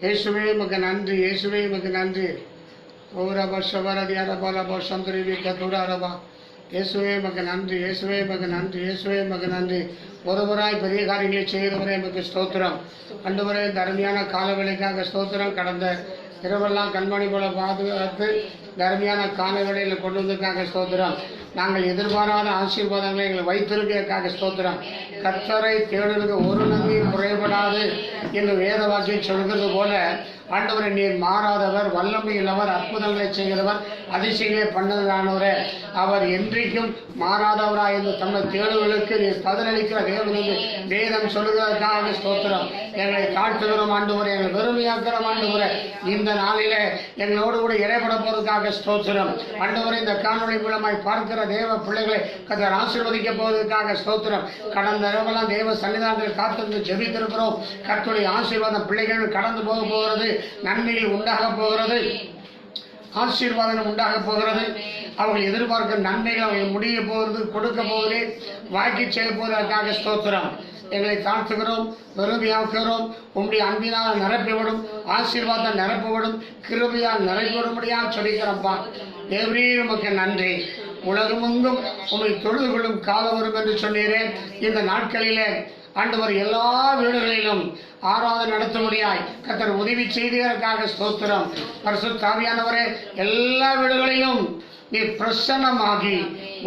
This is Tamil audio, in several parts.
இயேசுவே உமக்கு நன்றி, இயேசுவே உமக்கு நன்றி. ஓரபா ஷவரதியாரபா லபா சந்திரிவி கதுராரபா. இயேசுவே உமக்கு நன்றி, இயேசுவே உமக்கு நன்றி, இயேசுவே உமக்கு நன்றி. ஒருவராய் பெரிய காரியங்களை செய்கிறவரே உமக்கு ஸ்தோத்திரம். ஆண்டவரே, இந்த அருமையான காலவேளைக்காக ஸ்தோத்திரம். கடந்த இரவெல்லாம் கண்மணி போல பாதுகாத்து இந்த அருமையான காலவேளையில் கொண்டு வந்ததுக்காக ஸ்தோத்திரம். நாங்கள் எதிர்பாராத ஆசீர்வாதங்களை எங்களை வைத்திருக்கிறதுக்காக ஸ்தோத்திரம். கர்த்தரை தேடுவது ஒரு நன்மையும் குறைபடாது என்று வேத வாக்கியம் சொல்கிறது போல, ஆண்டவரை நீர் மாறாதவர், வல்லமையுள்ளவர், அற்புதங்களை செய்கிறவர், அதிசயங்களை பண்ணதானவரே. அவர் என்றைக்கும் மாறாதவராய் என்று தம்மை தேடுவதற்கு நீர் பதிலளிக்கிற தேவன் என்று வேதம் சொல்லுவதற்காக ஸ்தோத்திரம். எங்களை தாழ்த்துகிறோம் ஆண்டவரே, எங்களை வெறுமையாக்கிறோம் ஆண்டவரே. இந்த நாளிலே எங்களோடு கூட இறைபட போவதற்காக ஸ்தோத்திரம். ஆண்டவரே, இந்த காணொளி மூலமாய் பார்க்கிற தேவ பிள்ளைகளை கர்த்தர் ஆசீர்வதிக்க போவதற்காக ஸ்தோத்திரம். கடந்த இரவெல்லாம் தேவ சன்னிதானத்தில் காத்திருந்து ஜெபித்திருக்கிறோம். கர்த்தருடைய ஆசீர்வாதம் பிள்ளைகள் கடந்து போக போகிறது. நன்மைகள் உண்டாக போகிறது, ஆசீர்வாதம் உண்டாக போகிறது. அவர்கள் எதிர்பார்க்கும் நன்மைகள் அவர்கள் முடிய போகிறது, கொடுக்க போகிறே, வாக்கி செய்ய போவதற்காக ஸ்தோத்திரம். எங்களை தாழ்த்துகிறோம், வெறுமையாக்குகிறோம். உம்முடைய அன்பினால் நிரப்பிவிடும், ஆசீர்வாதம் நிரப்பிவிடும், கிருபையால் நிரப்பிவிடும்படியாக சொல்லிக்கிறோம்ப்பா. தேவரே உமக்கு நன்றி. உலகமெங்கும் உம்மை தொழுது கொள்ளும் காலம் வரும் என்று சொன்னீரேன். இந்த நாட்களிலே ஆண்டவர் எல்லா வீடுகளிலும் ஆராதனை நடத்தும்படியாய் கர்த்தர் உதவி செய்ததற்காக ஸ்தோத்திரம். பரிசுத்த ஆவியானவரே, எல்லா வீடுகளிலும் நீ பிரசன்னமாகி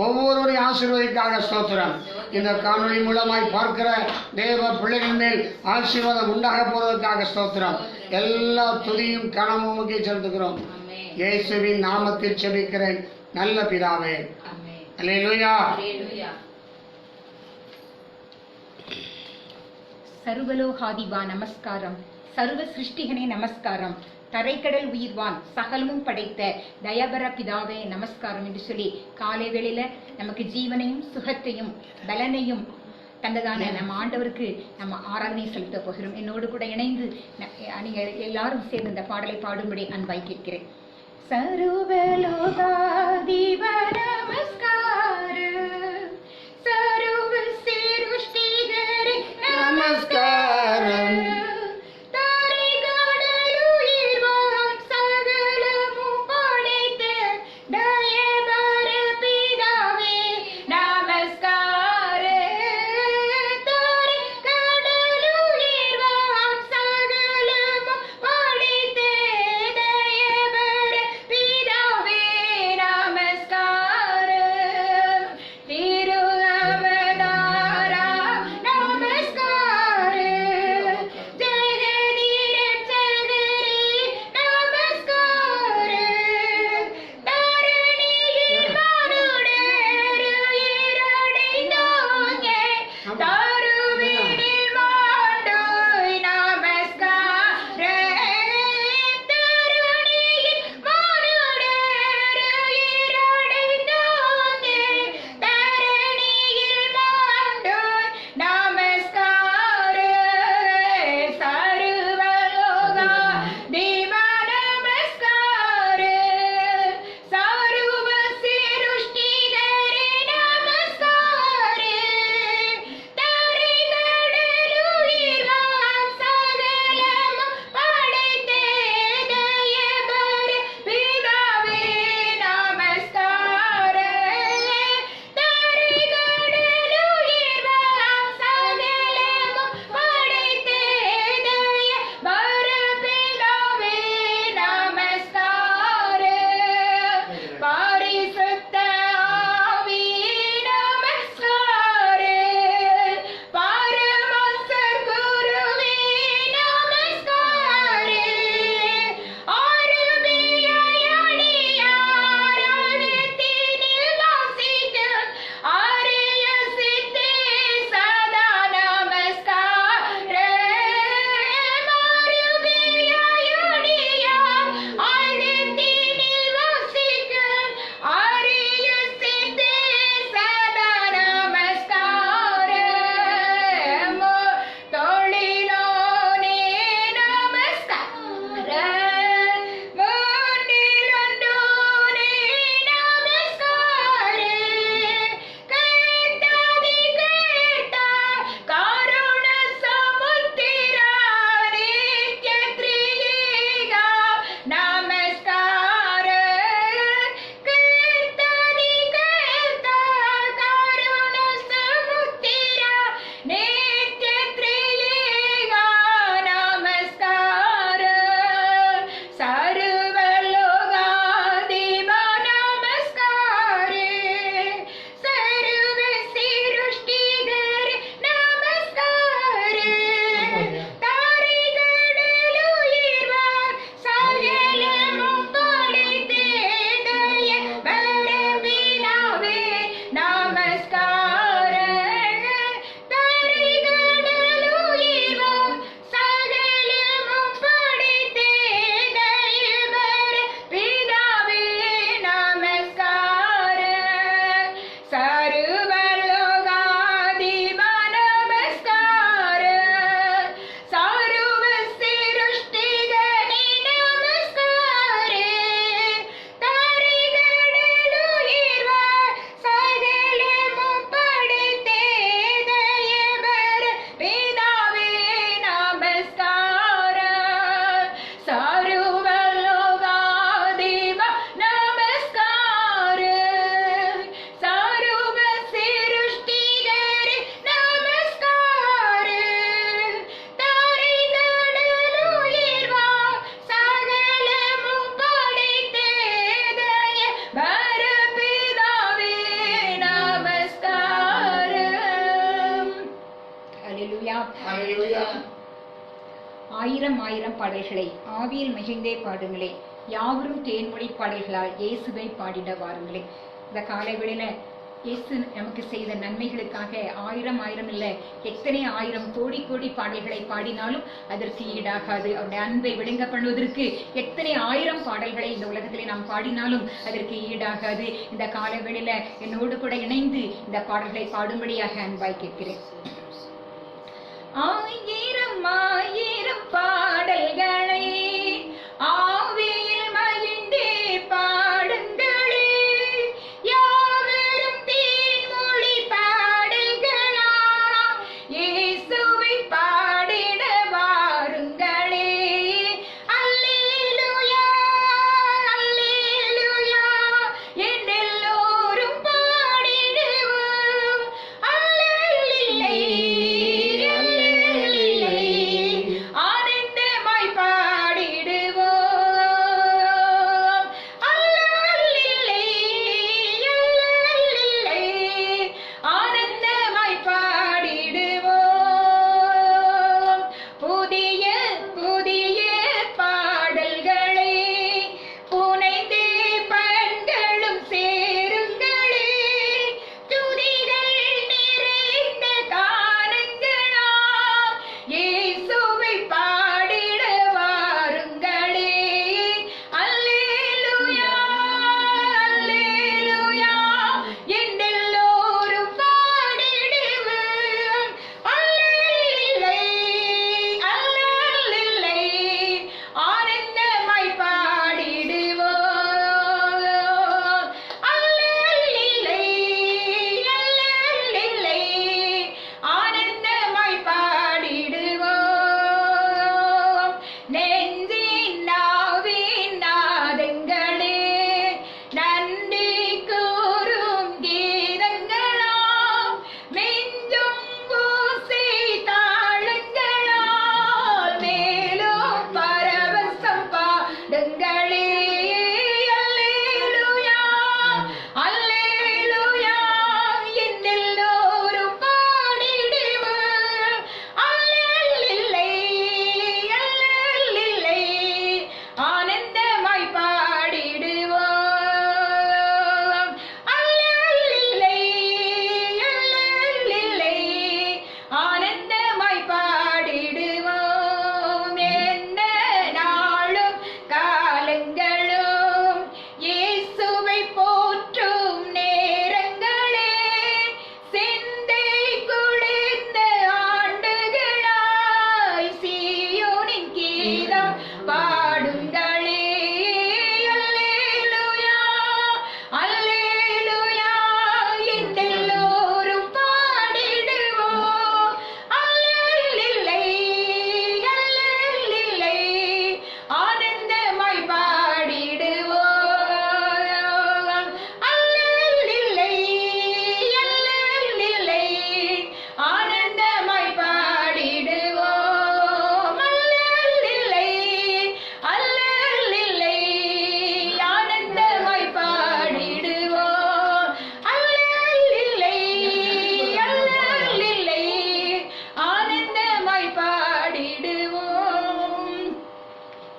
ஒவ்வொருவரையும் ஆசீர்வதிக்காக ஸ்தோத்திரம். இந்த காணொளி மூலமாய் பார்க்கிற தேவ பிள்ளைகள் மேல் ஆசீர்வாதம் உண்டாக போவதற்காக ஸ்தோத்திரம். எல்லா துதியும் கனமும் முக்கிய செலுத்துகிறோம். இயேசுவின் நாமத்தில் செபிக்கிறேன் நல்ல பிதாவே. அல்லேலூயா. சர்வலோகாதிபா நமஸ்காரம். சர்வ சிருஷ்டிகனே நமஸ்காரம். தரைக்கடல் உயிர்வான் சகலமும் படைத்த தயபர பிதாவே நமஸ்காரம் என்று சொல்லி காலை வேளையில நமக்கு ஜீவனையும் சுகத்தையும் பலனையும் தந்ததான நம்ம ஆண்டவருக்கு நம்ம ஆராதனை செலுத்த போகிறோம். என்னோடு கூட இணைந்து நீங்க எல்லாரும் சேர்ந்து இந்த பாடலை பாடும்படி அன்பாய் கேட்கிறேன். சர்வலோகாதிபா நமஸ்காரம். சர்வ சிருஷ்டிகரே நமஸ்காரம். பாடல்களை ஆவியில் மகிழ்ந்தே பாடுங்களே, யாவரும் தேன்மொழி பாடல்களால் இயேசுவை பாடிட வாருங்களே. இந்த காலை வேளையில இயேசு நமக்கு செய்த நன்மைகளுக்காக ஆயிரம் இல்ல, எத்தனை ஆயிரம் கோடி கோடி பாடல்களை பாடினாலும் அதற்கு ஈடாகாது. அவருடைய அன்பை விளங்க பண்ணுவதற்கு எத்தனை ஆயிரம் பாடல்களை இந்த உலகத்திலே நாம் பாடினாலும் அதற்கு ஈடாகாது. இந்த காலை வேளையில என்னோடு கூட இணைந்து இந்த பாடல்களை பாடும்படியாக அன்பாய் கேட்கிறேன். ஆயிரம் ஆயிரம் பாடல்களை ஆவியில் மகிழ்ந்தே பாடுங்களே, யாவரும் தேன்மொழி பாடல்களா இயேசுவை பாடிட வாருங்களே. அல்லேலூயா அல்லேலூயா என்றெல்லோரும் பாடிடுவோம். அல்லேலூயா ஆனந்தமாய் பாடிடுவோம். அல்லேலூயா ஆனந்தமாய் பாடிடுவோம். புதிய புதிய பாடல்களை புனைந்தே பண்களும் சேருங்களே, துதிகள் நிறைந்த கானங்களா இயேசுவை பாடிட வாருங்களே. அல்லேலூயா அல்லேலூயா என்றெல்லோரும் பாடிடுவோம். அல்லேலூயா ஆனந்தமாய் பாடிடுவோம். அல்லேலூயா ஆனந்தமாய் பாடிடுவோம். நெஞ்சின் நாவின் நாதங்களே நன்றி கூறும் கீதங்களாம், மெஞ்சும் பூசை தாளங்களால் மேலும் பரவசம் பாடுங்களே. அல்லேலூயா அல்லேலூயா என்றெல்லோரும் பாடிடுவோம். அல்லேலூயா ஆனந்தமாய் பாடிடுவோம். அல்லேலூயா ஆனந்தமாய் பாடிடுவோம். எந்த நாளும் காலங்களும் இயேசுவை போற்றும் நேரங்களே, சிந்தை குளிர்ந்த ஆண்டுகளாய் சீயோனின் கீதம் பாடுங்களே. அல்லேலூயா அல்லேலூயா என்றெல்லோரும் பாடிடுவோம். அல்லேலூயா ஆனந்தமாய் பாடிடுவோம். அல்லேலூயா ஆனந்தமாய் பாடிடுவோம். அல்லேலூயா ஆனந்தமாய் பாடிடுவோம். அல்லேலூயா ஆனந்தமாய் பாடிடுவோம்.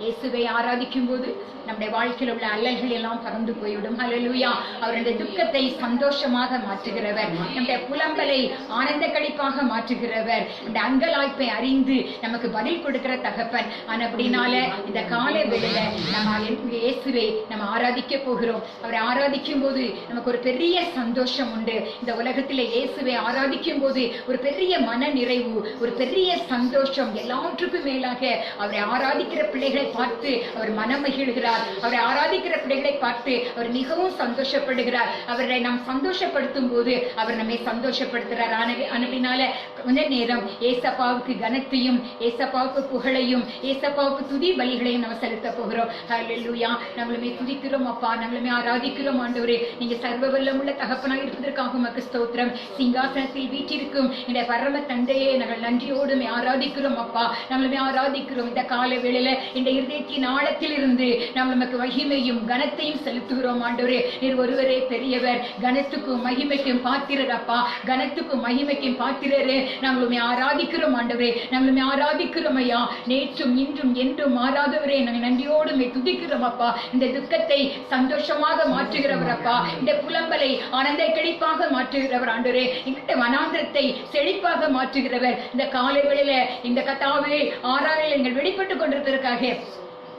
இயேசுவை ஆராதிக்கும் போது நம்முடைய வாழ்க்கையில் உள்ள அல்லல்கள் எல்லாம் பறந்து போய்விடும். ஹல்லேலூயா. அவருடைய துக்கத்தை சந்தோஷமாக மாற்றுகிறவர், நம்முடைய புலம்பலை ஆனந்த களிப்பாக மாற்றுகிறவர், நம்முடைய அங்கலாய்ப்பை அறிந்து நமக்கு பதில் கொடுக்கிற தகப்பன். அப்படினால இந்த காலை வேளையில நம்ம இயேசுவை நம்ம ஆராதிக்க போகிறோம். அவரை ஆராதிக்கும் போது நமக்கு ஒரு பெரிய சந்தோஷம் உண்டு. இந்த உலகத்திலே இயேசுவை ஆராதிக்கும் போது ஒரு பெரிய மன நிறைவு, ஒரு பெரிய சந்தோஷம். எல்லாவற்றுக்கும் மேலாக அவரை ஆராதிக்கிற பிள்ளைகளை பார்த்து அவர் மனம் மகிழ்கிறார். அவரை ஆராதிக்கிற பிள்ளைகளை பார்த்து அவர் மிகவும் சந்தோஷப்படுகிறார். அவரை நாம் சந்தோஷப்படுத்தும் போது அவர் நம்மை சந்தோஷப்படுத்துகிறார். அப்படினால கொஞ்ச நேரம் ஏசப்பாவுக்கு கனத்தையும் ஏசப்பாவுக்கு புகழையும் ஏசப்பாவுக்கு துதி பலிகளையும் நம்ம செலுத்த போகிறோம். ஹல்லேலூயா. நம்மளுமே துதிக்கிறோம் அப்பா, நம்மளுமே ஆராதிக்கிறோம் ஆண்டவரே. நீங்க சர்வ வல்லமுள்ள தகப்பனாக இருப்பதற்காக உமக்கு ஸ்தோத்திரம். சிங்காசனத்தில் வீற்றிருக்கும் இந்த பரம தந்தையே நாங்கள் நன்றியோடு ஆராதிக்கிறோம் அப்பா, நம்மளுமே ஆராதிக்கிறோம். இந்த கால வேளையில இந்த இருதயத்தின் ஆழத்தில் இருந்து நாம் நமக்கு மகிமையும் கனத்தையும் செலுத்துகிறோம் ஆண்டவரே. நீர் ஒருவரே பெரியவர், கனத்துக்கும் மகிமைக்கும் பாத்திரர் அப்பா, கனத்துக்கும் மகிமைக்கும் பாத்திரரே. நாங்கள் உம்மை ஆராதிக்கிறோம் ஆண்டவரே, நாங்கள் உம்மை ஆராதிக்கிறோம் ஐயா. நேற்றும் இன்றும் என்றும் மாறாதவரே, நாங்கள் நன்றியோடு உம்மை துதிக்கிறோம் அப்பா. இந்த துக்கத்தை சந்தோஷமாக மாற்றுகிறவர் அப்பா, இந்த புலம்பலை ஆனந்த கழிப்பாக மாற்றுகிறவர் ஆண்டவரே, இந்த வனாந்திரத்தை செழிப்பாக மாற்றுகிறவர். இந்த காலை வேளையில இந்த கத்தாவே ஆராதனையில் எங்கள் வெளிப்பட்டுக் கொண்டிருப்பதற்காக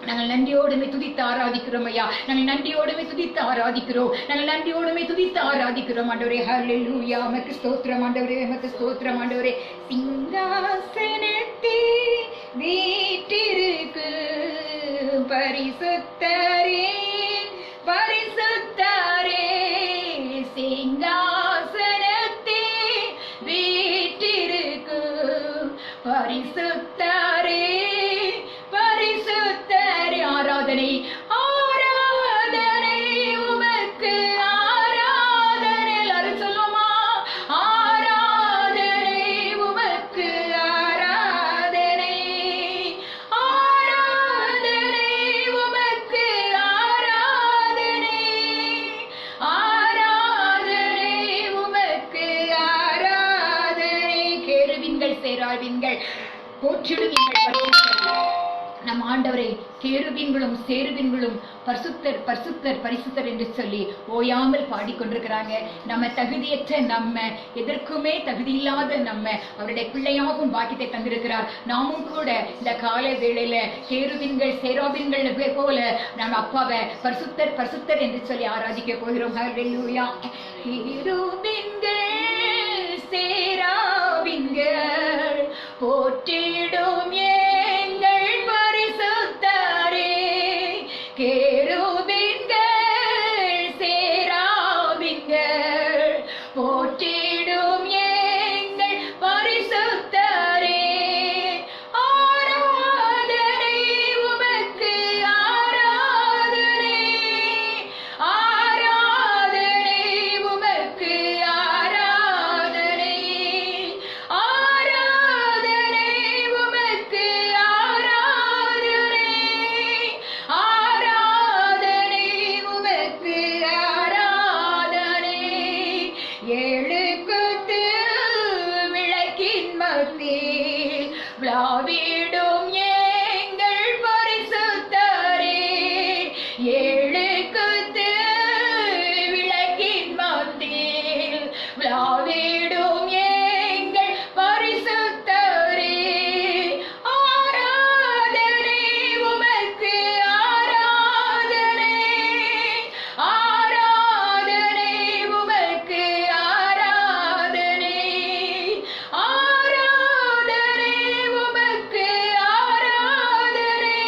நாங்கள் நன்றியோடுமே துதித்து ஆராதிக்கிறோம் ஐயா. நாங்கள் நன்றியோடுமே துதித்து ஆராதிக்கிறோம், நாங்கள் நன்றியோடுமே துதித்து ஆராதிக்கிறோம் ஆண்டவரே. ஹல்லேலூயா, உமக்கு ஸ்தோத்திரம் ஆண்டவரே, உமக்கு ஸ்தோத்திரம் ஆண்டவரே. சிங்காசனத்தே வீற்றிருக்கு பரிசுத்தரே, பரிசுத்தரே, சிங்காசனத்தே வீற்றிருக்கு பரிசுத்தரே, பரிசுத்தரே. ஆராதனை ஆராதனை உமக்கு ஆராதனை. எல்லாரும் சொல்லுமா? ஆராதனை உமக்கு ஆராதனை, ஆராதனை உமக்கு ஆராதனை, ஆராதனை உமக்கு ஆராதனை. கேருவின்கள் சேராவின்கள் போற்றிடுவீங்கள் நம் ஆண்டவரை. கேருபீன்களும் சேருபீன்களும் பரிசுத்தர் பரிசுத்தர் பரிசுத்தர் என்று சொல்லி ஓயாமல் பாடிக்கொண்டிருக்கிறாங்க. நம்ம தகுதியற்ற நம்ம, எதற்குமே தகுதியில்லாத நம்ம அவருடைய பிள்ளையாகும் பாக்கியத்தை தந்திருக்கிறார். நாமும் கூட இந்த கால வேளையில கேருபீன்கள் சேராபீன்கள் போல நம்ம அப்பாவை பரிசுத்தர் பரிசுத்தர் என்று சொல்லி ஆராதிக்க போகிறோம். ஹல்லேலூயா. கேருபீன்கள் சேராபீன்கள் போற்றிடும் எங்கள் பரிசுத்தரே, கேருபீன்கள் சேராபீன்கள் போற்றிடும் எங்கள் பரிசுத்தரே. ஆராதனை உமக்கு ஆராதனை, ஆராதனை உமக்கு ஆராதனை, ஆராதனை உமக்கு ஆராதனை, ஆராதனை உமக்கு ஆராதனை. எழுக்குத்து விளக்கின் மத்தியில் விழாவிடும் எங்கள் பரிசுத்தரே, எழுக்குத்து விளக்கின் மத்தியில் விழாவிடும் எங்கள் பரிசுத்தரே. ஆராதனை உமக்கு ஆராதனை, ஆராதனை உமக்கு ஆராதனை, ஆராதனை உமக்கு ஆராதனை,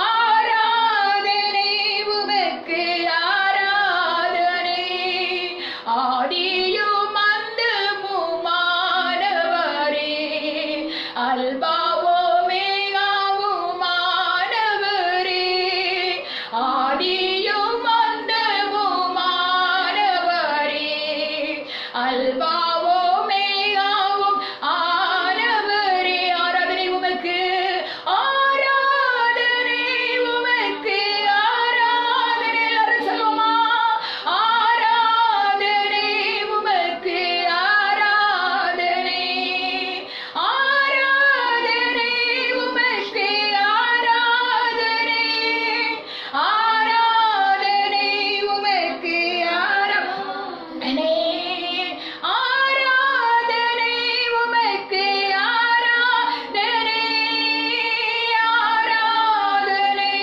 ஆராதனை உமக்கு ஆராதனை. ஆதியும் அந்தமுமானவரே, அல்பாவோமேகாவுமானவரே, ஆதியும் அந்தமுமானவரே, அல்பாவோமேகாவும் ஆனவரே. ஆராதனை உமக்கு ஆராதனை உமக்கு ஆராதனை. எல்லாரும் சொல்லுமா? ஆராதனை உமக்கு ஆராதனை, ஆராதனை உமக்கு ஆராதனை, ஆராதனை உமக்கு ஆராதனை, ஆராதனை உமக்கு ஆராதனை, ஆராதனை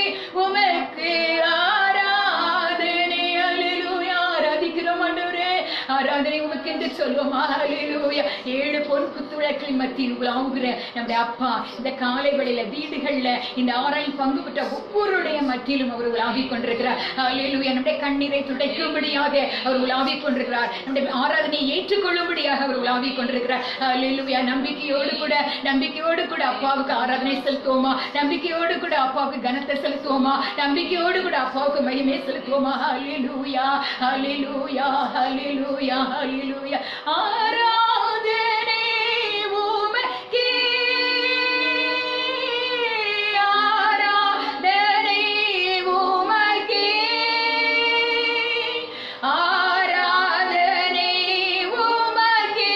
உமக்கு ஆராதனை. அல்லேலூயா. ஆராதிக்கிறோம் ஆண்டவரே, ஆராதனை உமக்கு என்று சொல்லுவோம். அல்லேலூயா. 7 பொன் குத்துவிளக்கின் மத்தியில் உலாவுகிற நம்முடைய அப்பா இந்த காலை வேளையில வீடுகள்ல இந்த ஆராயில் பங்கு பெற்ற ஒவ்வொருடைய மத்தியிலும் அவர் உலாவிக் கொண்டிருக்கிறார். அல்லேலூயா. நம்முடைய கண்ணீரை துடைக்கும்படியாக அவர் உலாவிக் கொண்டிருக்கிறார். நம்முடைய ஆராதனையை ஏற்றுக்கொள்ளும்படியாக அவர் உலாவிக் கொண்டிருக்கிறார். அல்லேலூயா. நம்பிக்கையோடு கூட அப்பாவுக்கு ஆராதனை செலுத்துவோமா? நம்பிக்கையோடு கூட அப்பாவுக்கு கனத்தை செலுத்துவோமா? நம்பிக்கையோடு கூட அப்பாவுக்கு மகிமை செலுத்துவோமா? அல்லேலூயா, அல்லேலூயா, அல்லேலூயா, அல்லேலூயா. ஆராதனை உமக்கே, ஆராதனை உமக்கே, ஆராதனை உமக்கே,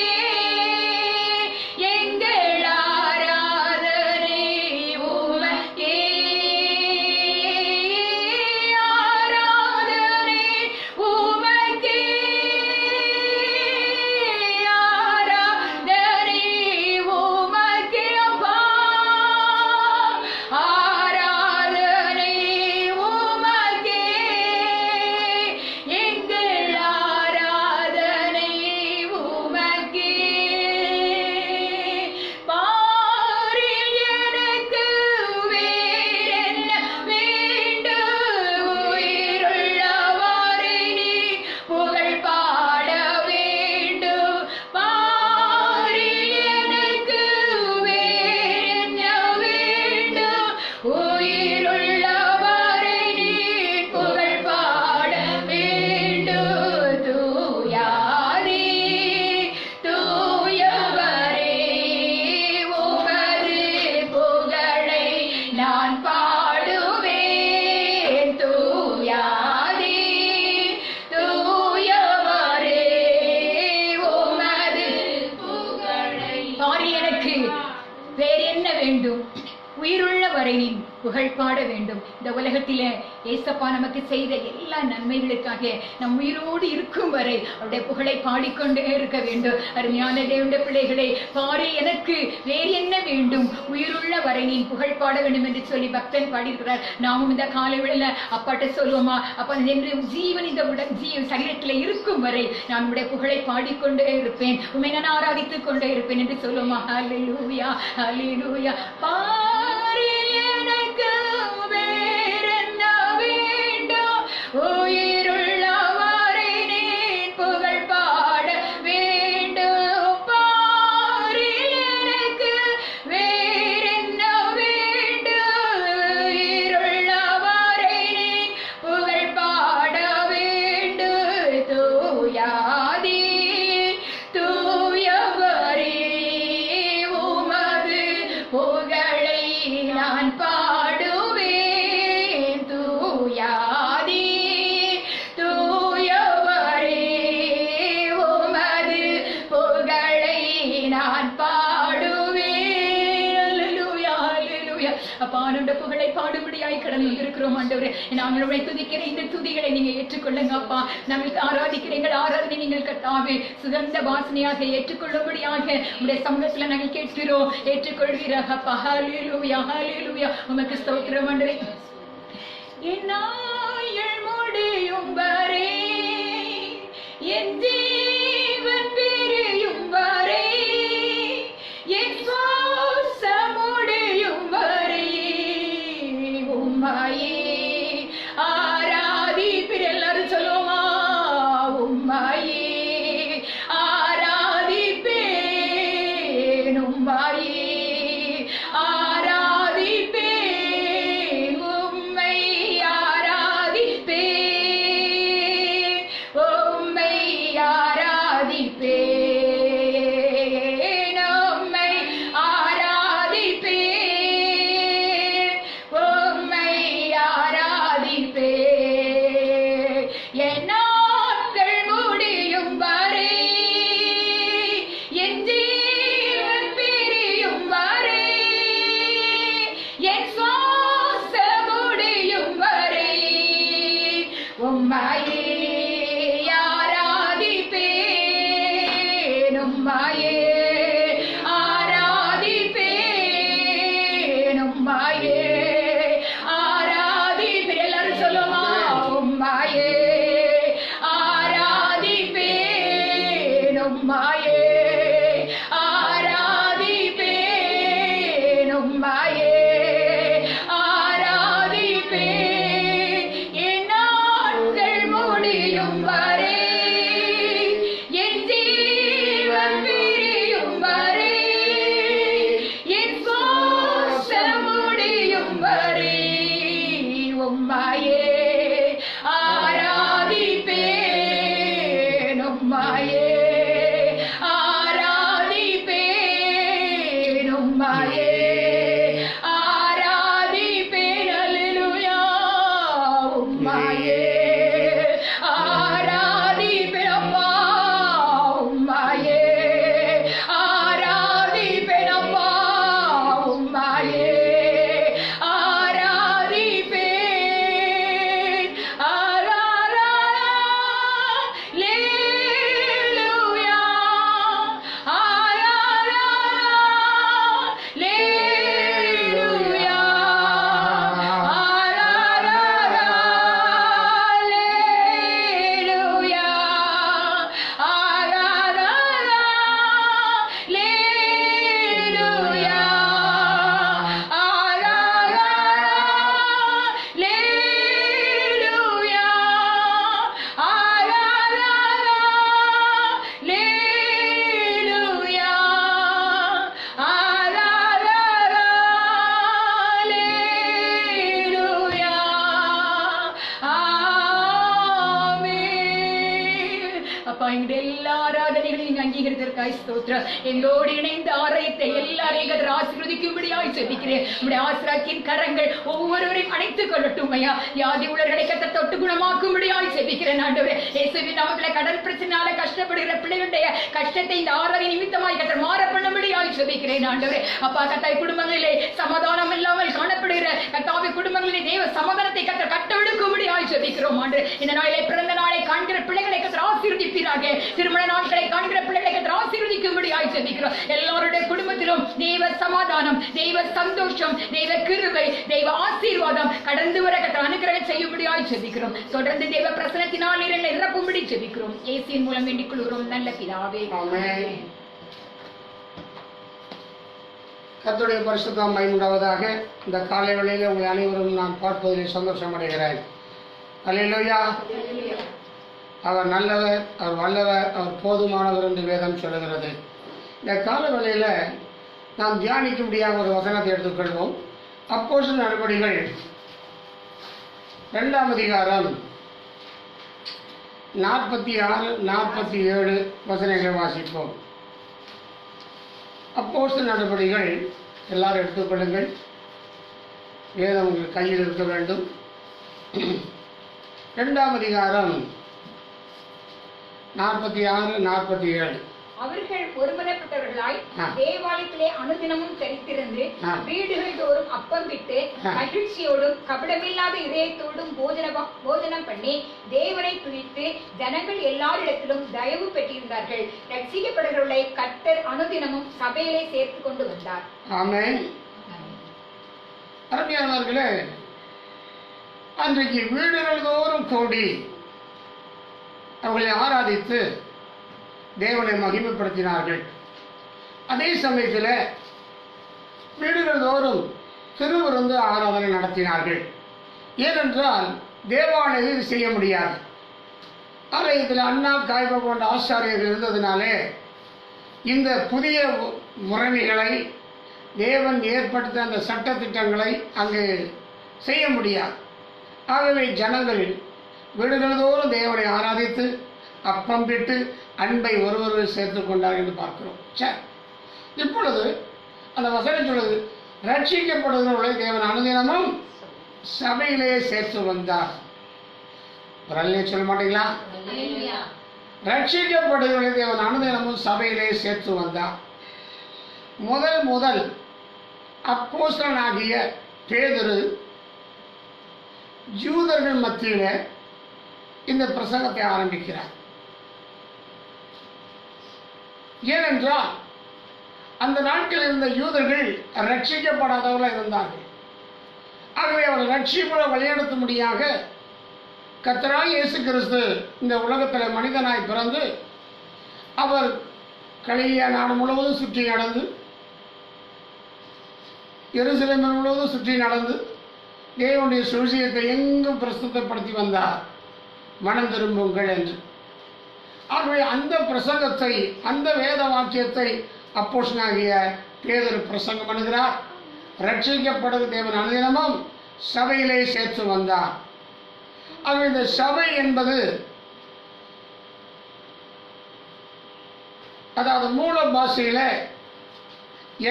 உயிருள்ளவரை நீ புகழ் பாட வேண்டும் தூயாதி தூயவரே உமது புகழை நான் பாடுவேன் தூயாதி தூயவரே உமது புகழை பாரி எனக்கு வேறு என்ன வேண்டும் உயிருள்ள வரை நீ புகழ் பாட வேண்டும் இந்த உலகத்தில ஏசப்பா நமக்கு செய்த எல்லா நன்மைகளுக்காக நம் உயிரோடு இருக்கும் வரை அவருடைய புகழை பாடிக்கொண்டே இருக்க வேண்டும் அருமையான தேவனுடைய பிள்ளைகளே பாரி எனக்கு வேறு என்ன வேண்டும் உயிருள்ள வரை நீ புகழ் பாட வேண்டும் என்று சொல்லி பக்தன் பாடியிருக்கிறார் நாமும் இந்த காலை வேளையில அப்பாட்ட சொல்லுவோமா அப்பா என்று ஜீவன் இந்த சரீரத்தில் இருக்கும் வரை நான் உடைய புகழை பாடிக்கொண்டே இருப்பேன் உண்மை நான் ஆராதித்துக் கொண்டே இருப்பேன் என்று சொல்லுவோமா ஹல்லேலூயா ஹல்லேலூயா பாரில் எனக்கு வேறென்ன வேண்டும் உயிருள்ளவரை நீ புகழ் பாட வேண்டும் பாரில் எனக்கு வேறென்ன வேண்டும் உயிருள்ளவரை நீ புகழ் பாட வேண்டும் தூயாதி தூயவரே உமது புகழை நான் பாடுவேன் தூயாதி தூயவரே உமது புகழை நான் பாடுவேன் அல்லேலூயா அல்லேலூயா அப்பா நம்முடைய புகழை பாடும்படியாய் கடந்து வந்திருக்கிறோம் ஆண்டவரே நாங்களுடைய துதிக்கிற இந்த துதிகளை நீங்க ஏற்றுக்கொள்ளுங்க அப்பா நாங்கள் ஆராதிக்கிற எங்கள் ஆராதனை நீங்கள் கர்த்தாவே சுகந்த வாசனையாக ஏற்றுக்கொள்ளும்படியாக உடைய சமூகத்துல நாங்கள் கேட்கிறோம் ஏற்றுக்கொள்வீராக அப்பா ஹல்லேலூயா ஹல்லேலூயா உமக்கு ஸ்தோத்திரம் ஆண்டவரே என் ஆயுள் முடியும் வரை என் ஜீவன் பிரியும் வரை என் சுவாசம் முடியும் வரை உம்மையே ஆராதிப்பேன் எல்லாரும் சொல்லுவோமா உம்மையே ஆராதிப்பேன் உம்மையே ஆராதிப்பேன் உம்மை ஆராதிப்பேன் உம்மை ஆராதிப்பேன் உம்மை ஆராதிப்பேன் உம்மை எங்களுடைய எல்லா ஆராதனைகளையும் அங்கீகரித்ததற்காய் ஸ்தோத்திரம். எங்களோடு இணைந்த ஆலயத்தை எல்லாரையும் கர்த்தர் ஆசீர்வதிக்கும்படியாய் ஜெபிக்கிறேன். உம்முடைய ஆசீர்வாதத்தின் கரங்கள் ஒவ்வொருவரையும் அணைத்துக் கொள்ளட்டும் ஐயா. வியாதி உள்ளவர்களை கர்த்தர் தொட்டு குணமாக்கும்படியாய் ஜெபிக்கிறேன் ஆண்டவரே. இயேசுவின் நாமத்திலே கடன் பிரச்சனையால கஷ்டப்படுகிற பிள்ளைகளுடைய கஷ்டத்தை இந்த ஆராதனை நிமித்தமாய் கர்த்தர் மாற பண்ணும்படியாய் ஜெபிக்கிறேன் ஆண்டவரே. அப்பா கர்த்தாய் குடும்பங்களிலே சமாதானம் இல்லாமல் காணப்படுகிற கர்த்தாவே குடும்பங்களிலே தேவ சமாதானத்தை கர்த்தர் கட்டவிழ்க்கும்படியாய் ஜெபிக்கிறோம் ஆண்டு. இந்த நாளிலே பிறந்த நாளை காண்கிற பிள்ளைகளை கர்த்தர் ஆசீர்வதிப்பீராக. திருமண நாட்களை காண்கிற பிள்ளைகளை கர்த்தர் ஆசீர்வதிக்கும்படியாய் ஜெபிக்கிறோம். எல்லாருடைய குடும்பத்திலும் தேவ சமாதானம், தேவ சந்தோஷம், தேவ கிருபை, தேவ ஆசீர்வாதம் கடந்து வர கர்த்தர் அனுக்கிரகம் செய்யும்படியாய் ஜெபிக்கிறோம். தொடர்ந்து தேவ பிரசன்னத்தினால் நீர் நிரப்பும்படி ஜெபிக்கிறோம். இயேசுவின் மூலம் வேண்டிக் கொள்கிறோம் நல்ல பிதாவே. ஆமென். கர்த்தருடைய பரிசுத்தம் மகிமையுண்டாவதாக. இந்த காலை வேளையிலே உங்களை அனைவரும் நான் பார்ப்பதில் சந்தோஷம் அடைகிறேன். அல்லேலூயா. அவர் நல்லவர், அவர் வல்லவர், அவர் போதுமானவர் என்று வேதம் சொல்லுகிறது. இந்த கால வேளையில் நாம் தியானிக்க முடியாத ஒரு வசனத்தை எடுத்துக்கொள்வோம். அப்போஸ்தலர் நடபடிகள் 2ஆம் அதிகாரம் 46, 47 வசனங்களை வாசிப்போம். அப்போஸ்தலர் நடபடிகள் எல்லாரும் எடுத்துக்கொள்ளுங்கள். வேதம் உங்கள் கையில் இருக்க வேண்டும். 2ஆம் அதிகாரம் 46, 47. அவர்கள் ஒருமனப்பட்டவர்களாய் தேவாலயத்திலே அனுதினமும் தரித்திருந்து வீடுகள் தோறும் அப்பம் விட்டு மகிழ்ச்சியோடும் கபடமில்லாத இதயத்தோடும் போஜனம் பண்ணி தேவனை துதித்து ஜனங்கள் எல்லாரிடத்திலும் தயவு பெற்றிருந்தார்கள். ரட்சிக்கப்படுகிறவர்களை கர்த்தர் அனுதினமும் சபையிலே சேர்த்து கொண்டு வந்தார். ஆமென். அருமையானவர்களே, அன்றைக்கு வீடுகள் தோறும் கூடி அவர்களை ஆராதித்து தேவனை மகிமைப்படுத்தினார்கள். அதே சமயத்தில் வீடுகள் தோறும் திருவிருந்து ஆராதனை நடத்தினார்கள். ஏனென்றால் தேவாலயத்தில் செய்ய முடியாது. ஆலயத்தில் அண்ணா காய்பா போன்ற ஆசாரியர்கள் இருந்ததினாலே இந்த புதிய முறைமைகளை தேவன் ஏற்படுத்த அந்த சட்டத்திட்டங்களை அங்கு செய்ய முடியாது. ஆகவே ஜனங்கள் வீடுகள் தோறும் தேவனை ஆராதித்து அப்பம் விட்டு அன்பை ஒருவர் சேர்த்து கொண்டார் என்று பார்க்கிறோம். சரி, இப்பொழுது அந்த வசனம் சொல்லுது, ரட்சிக்கப்படுகிறவர்களை தேவன் அனுதினமும் சபையிலே சேர்த்து வந்தார். ஒரு அல்லையே சொல்ல மாட்டீங்களா? ரட்சிக்கப்படுகிறவர்களை தேவன் அனுதினமும் சபையிலே சேர்த்து வந்தார். முதல் அப்போஸ்தலனாகிய பேதுரு யூதர்கள் மத்தியிலே இந்த பிரசங்கத்தை ஆரம்பிக்கிறார். ஏனென்றால் அந்த நாட்களில் இருந்த யூதர்கள் ரட்சிக்கப்படாதவர்களாக இருந்தார்கள். ஆகவே அவர்கள் ரட்சிப்பை வழிநடத்தும்படியாக கர்த்தராகிய இயேசு கிறிஸ்து இந்த உலகத்தில் மனிதனாய் பிறந்து அவர் கலிலேயா நாடு முழுவதும் சுற்றி நடந்து, எருசலேம் முழுவதும் சுற்றி நடந்து தேவனுடைய சுவிசேஷத்தை எங்கும் பிரசுத்தப்படுத்தி வந்தார், மனம் திரும்புங்கள் என்று. ஆகவே அந்த பிரசங்கத்தை, அந்த வேத வாக்கியத்தை அப்போஸ்தலனாகிய பேதுரு பிரசங்கம் பண்ணுகிறார். ரட்சிக்கப்படுகிற தேவன் அனுதினமும் சபையிலே சேர்த்து வந்தார். ஆகவே இந்த சபை என்பது, அதாவது மூல பாஷையில